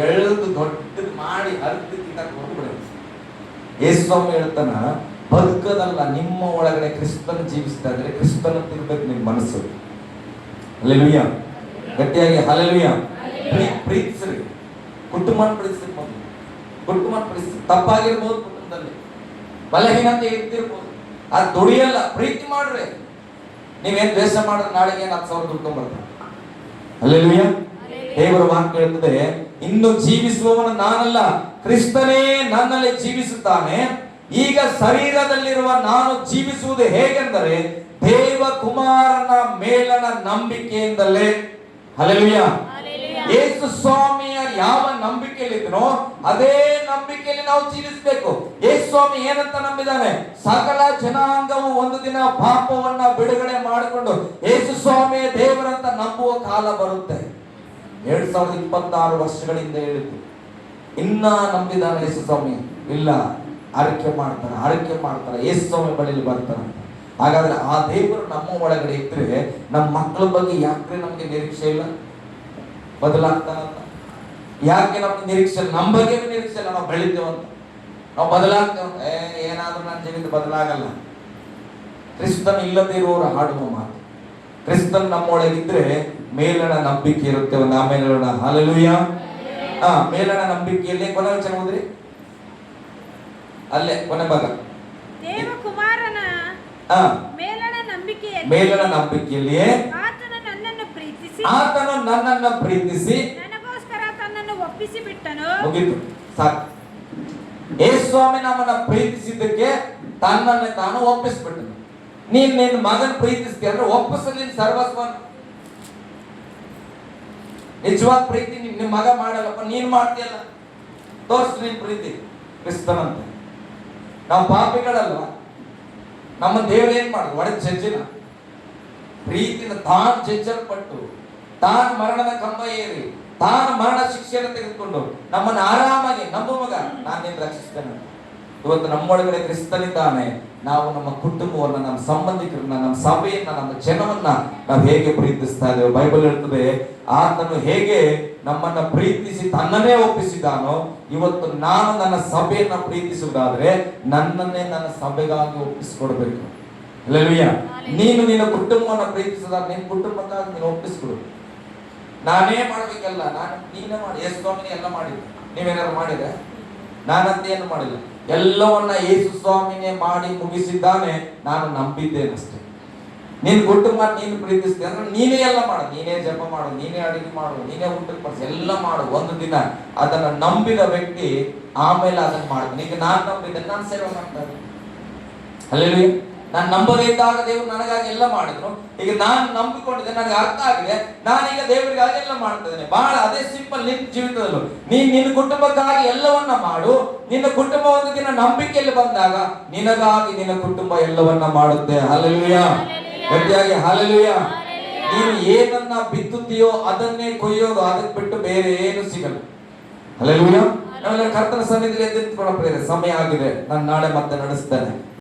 [SPEAKER 1] ಎಳೆದು ದೊಡ್ಡದು ಮಾಡಿ ಅರ್ಧಕ್ಕಿಂತ ಕೊಟ್ಬಿಡೋದು. ಯೇಸು ಸ್ವಾಮಿ ಹೇಳ್ತಾನ, ಬದುಕದಲ್ಲ ನಿಮ್ಮ ಒಳಗಡೆ ಕ್ರಿಸ್ತನ ಜೀವಿಸ್ತಾ ಇದ್ರೆ ಕ್ರಿಸ್ತನ ತಿರ್ಬೇಕು ನಿಮ್ಮ ಮನಸ್ಸು. ಹಲ್ಲೆಲೂಯ. ಗಟ್ಟಿಯಾಗಿ ಹಲ್ಲೆಲೂಯ. ಪ್ರೀತಿಸ್ರಿ, ಕುಟುಂಬನ ಪ್ರೀತಿಸ್ರಿ. ಕುಟುಂಬನ ಪ್ರೀತಿಸ್ರಿ. ತಪ್ಪಾಗಿರ್ಬೋದು, ಕುಟುಂಬದಲ್ಲಿ ಬಲಹೀನತೆ ಇರ್ತಿರ್ಬೋದು, ಅದು ದುಡಿಯಲ್ಲ, ಪ್ರೀತಿ ಮಾಡ್ರಿ. ನೀವೇನ್ ದ್ವೇಷ ಮಾಡಿದ್ರೆ ನಾಳೆಗೆ 10,000 ದುಡ್ಕೊಂಡ್ ಬರ್ತಾರೆ. ಹಲ್ಲೆಲೂಯ. ದೇವರ ವಾಕ್ಯ ಹೇಳ್ತದೆ, ಇನ್ನು ಜೀವಿಸುವವನು ನಾನಲ್ಲ, ಕ್ರಿಸ್ತನೇ ನನ್ನಲ್ಲಿ ಜೀವಿಸುತ್ತಾನೆ. ಈಗ ಶರೀರದಲ್ಲಿರುವ ನಾನು ಜೀವಿಸುವುದು ಹೇಗೆಂದರೆ ದೇವಕುಮಾರನ ಮೇಲನ ನಂಬಿಕೆಯಿಂದಲೇ. ಹಲ್ಲೆಲೂಯ. ಯೇಸು ಸ್ವಾಮಿಯ ಯಾವ ನಂಬಿಕೆಯಲ್ಲಿದ್ದನೋ ಅದೇ ನಂಬಿಕೆಯಲ್ಲಿ ನಾವು ಜೀವಿಸಬೇಕು. ಯೇಸು ಸ್ವಾಮಿ ಏನಂತ ನಂಬಿದ್ದಾನೆ, ಸಕಲ ಜನಾಂಗವು ಒಂದು ದಿನ ಪಾಪವನ್ನ ಬಿಡುಗಡೆ ಮಾಡಿಕೊಂಡು ಯೇಸು ಸ್ವಾಮಿಯ ದೇವರಂತ ನಂಬುವ ಕಾಲ ಬರುತ್ತೆ. 2026 ವರ್ಷಗಳಿಂದ ಹೇಳಿದ್ದು, ಇನ್ನ ನಂಬಿದಾನೆ ಯೇಸು ಸ್ವಾಮಿ ಇಲ್ಲ, ಆರೈಕೆ ಮಾಡ್ತಾರೆ ಯೇಸು ಸ್ವಾಮಿ ಬಳಿಲಿ ಬರ್ತಾರೆ. ಹಾಗಾದ್ರೆ ಆ ದೇವರು ನಮ್ಮ ಒಳಗಡೆ ಇದ್ರೆ ನಮ್ಮ ಮಕ್ಕಳ ಬಗ್ಗೆ ಯಾಕೆ ನಮ್ಗೆ ನಿರೀಕ್ಷೆ ಇಲ್ಲ, ಬದಲಾಗ್ತಾನಂತ ಯಾಕೆ ನಮ್ಗೆ ನಿರೀಕ್ಷೆ ಇಲ್ಲ, ನಮ್ಮ ಬಗ್ಗೆ ನಿರೀಕ್ಷೆ ಇಲ್ಲ, ನಾವು ಬೆಳಿತೇವಂತ, ನಾವು ಬದಲಾಗ್ತೇವಂತ. ಏನಾದ್ರೂ ನನ್ನ ಜೀವಿತ ಬದಲಾಗಲ್ಲ. ಕ್ರಿಸ್ತನ್ ಇಲ್ಲದೆ ಇರುವವರು ಹಾಡುವ ಮಾತು, ಕ್ರಿಸ್ತನ್ ನಮ್ಮೊಳಗಿದ್ರೆ ಮೇಲಣ ನಂಬಿಕೆ ಇರುತ್ತೆ. ಒಂದು ಆಮೇಲೆ ಹೇಳೋಣ. ಹಲ್ಲೆಲೂಯ. ಮೇಲಣ ನಂಬಿಕೆಯಲ್ಲಿ ಕೊನೆ ವಚನ ಓದ್ರಿ, ಅಲ್ಲೇ ಕೊನೆ ಭಾಗ.
[SPEAKER 2] ದೇವಕುಮಾರನ ಮೇಲಣ
[SPEAKER 1] ನಂಬಿಕೆಯಲ್ಲಿ
[SPEAKER 2] ಆತನು ನನ್ನನ್ನು ಪ್ರೀತಿಸಿ
[SPEAKER 1] ನನಗೂ
[SPEAKER 2] ಒಪ್ಪಿಸಿ ಬಿಟ್ಟನು.
[SPEAKER 1] ಮುಗೀತು, ಸಾಕು. ಯೇಸು ಸ್ವಾಮಿ ನಮ್ಮನ್ನ ಪ್ರೀತಿಸಿದ್ದಕ್ಕೆ ತನ್ನನ್ನೇ ತಾನು ಒಪ್ಪಿಸ್ಬಿಟ್ಟನು. ನೀನ್ ನಿನ್ನ ಮಗನ್ ಪ್ರೀತಿಸ್ತೀಯ ಅಂದ್ರೆ ಒಪ್ಪಿಸಲಿ ಸರ್ವಸ್ವ. ನಿಜವಾದ ಪ್ರೀತಿ ನಿಮ್ಮ ಮಗ ಮಾಡಲ್ಲಪ್ಪ, ನೀನ್ ಮಾಡ್ತೀಯಲ್ಲ, ತೋರ್ಸು ನಿನ್ ಪ್ರೀತಿ ಕ್ರಿಸ್ತನಂತೆ. ನಾವು ಪಾಪಿಗಳಲ್ವ, ನಮ್ಮ ದೇವರು ಏನ್ ಮಾಡುದು? ಒಡೆದ ಜಜ್ಜಿನ ಪ್ರೀತಿನ ತಾನು ಜಜ್ಜಲ್ಪಟ್ಟು, ತಾನು ಮರಣದ ಕಂಬ ಏರಿ, ತಾನು ಮರಣ ಶಿಕ್ಷೆಯನ್ನು ತೆಗೆದುಕೊಂಡು ನಮ್ಮನ್ನು ಆರಾಮಾಗಿ ನಮ್ಮ ಮಗ ನಾನು ನಿನ್ನ ರಕ್ಷಿಸ್ತೇನೆ. ಇವತ್ತು ನಮ್ಮೊಳಗಡೆ ಕ್ರಿಸ್ತನಿದ್ದಾನೆ. ನಾವು ನಮ್ಮ ಕುಟುಂಬವನ್ನ, ನಮ್ಮ ಸಂಬಂಧಿಕರನ್ನ, ನಮ್ಮ ಸಭೆಯನ್ನ, ನಮ್ಮ ಜನವನ್ನ ನಾವು ಹೇಗೆ ಪ್ರೀತಿಸ್ತಾ ಇದ್ದೇವೆ? ಬೈಬಲ್ ಹೇಳ್ತದೆ, ಆತನು ಹೇಗೆ ನಮ್ಮನ್ನ ಪ್ರೀತಿಸಿ ತನ್ನನ್ನೇ ಒಪ್ಪಿಸಿದಾನೋ, ಇವತ್ತು ನಾನು ನನ್ನ ಸಭೆಯನ್ನ ಪ್ರೀತಿಸುವುದಾದ್ರೆ ನನ್ನನ್ನೇ ನನ್ನ ಸಭೆಗಾಗಿ ಒಪ್ಪಿಸಿಕೊಡ್ಬೇಕು. ಹಲ್ಲೆಲೂಯಾ. ನೀನು ನಿನ್ನ ಕುಟುಂಬವನ್ನ ಪ್ರೀತಿಸಿದಾಗ ನಿನ್ನ ಕುಟುಂಬಕ್ಕಾಗಿ ನೀನು ಒಪ್ಪಿಸ್ಕೊಡು. ನಾನೇ ಮಾಡ್ಬೇಕಲ್ಲ, ನೀನೇ ಮಾಡಿ. ಯೇಸು ಸ್ವಾಮಿನೇ ಎಲ್ಲ ಮಾಡಿದ್ರು, ನೀವೇನಾದ್ರು ಮಾಡಿದ್ರೆ? ನಾನಂತ ಏನು ಮಾಡಿಲ್ಲ, ಎಲ್ಲವನ್ನ ಯೇಸು ಸ್ವಾಮಿನೇ ಮಾಡಿ ಮುಗಿಸಿದ್ದಾನೆ. ನಾನು ನಂಬಿದ್ದೇನೆ ಅಷ್ಟೇ. ನಿನ್ ಕುಟುಂಬ ನೀನು ಪ್ರೀತಿಸ್ತೀಯ ಅಂದ್ರೆ ನೀನೇ ಎಲ್ಲ ಮಾಡು, ನೀನೇ ಜಪ ಮಾಡು, ನೀನೇ ಅಡಿಗೆ ಮಾಡು, ನೀನೇ ಊಟಕ್ಕೆ ಪಡಿಸಿ ಎಲ್ಲ ಮಾಡು. ಒಂದು ದಿನ ಅದನ್ನ ನಂಬಿದ ವ್ಯಕ್ತಿ ಆಮೇಲೆ ಅದನ್ನ ಮಾಡ್ತಾನೆ. ಈಗ ನಾನು ನಂಬಿದ್ದೇನೆ, ನಾನು ಸೇವೆ ಮಾಡ್ತಾರೆ. ಹಲ್ಲೆಲೂಯಾ. ನಾನು ನಂಬದೇ ಇದ್ದಾಗ ದೇವರು ನನಗಾಗಿ ಎಲ್ಲ ಮಾಡಿದ್ರು. ಈಗ ನಾನು ನಂಬಿಕೊಂಡಿದ್ದೆ, ನನಗೆ ಅರ್ಥ ಆಗಿದೆ, ನಾನೀಗ ದೇವರಿಗಾಗಿ ಎಲ್ಲ ಮಾಡ್ತಾ ಇದ್ದೇನೆ. ಬಹಳ ಅದೇ ಸಿಂಪಲ್. ನಿನ್ನ ಜೀವಿತದಲ್ಲೂ ನೀನ್ ನಿನ್ನ ಕುಟುಂಬಕ್ಕಾಗಿ ಎಲ್ಲವನ್ನ ಮಾಡು. ನಿನ್ನ ಕುಟುಂಬ ಒಂದು ದಿನ ನಂಬಿಕೆಯಲ್ಲಿ ಬಂದಾಗ ನಿನಗಾಗಿ ನಿನ್ನ ಕುಟುಂಬ ಎಲ್ಲವನ್ನ ಮಾಡುತ್ತೆ. ಹಲ್ಲೆಲೂಯಾ. ಗಟ್ಟಿಯಾಗಿ ಹಲ್ಲೆಲೂಯಾ. ನೀನು ಏನನ್ನ ಬಿತ್ತುತ್ತೀಯೋ ಅದನ್ನೇ ಕೊಯ್ಯೋದು, ಅದಕ್ಕೆ ಬಿಟ್ಟು ಬೇರೆ ಏನು ಸಿಗಲ್ಲ. ಹಲ್ಲೆಲೂಯಾ. ನಾವೆಲ್ಲ ಕರ್ತನ ಸನ್ನಿಧಿಯಲ್ಲಿ ಎದ್ದು ನಿಂತ್ಕೊಳ್ಳೋ ಪ್ರೇರೆ, ಸಮಯ ಆಗಿದೆ. ನಾನು ನಾಳೆ ಮತ್ತೆ ನಡೆಸ್ತೇನೆ.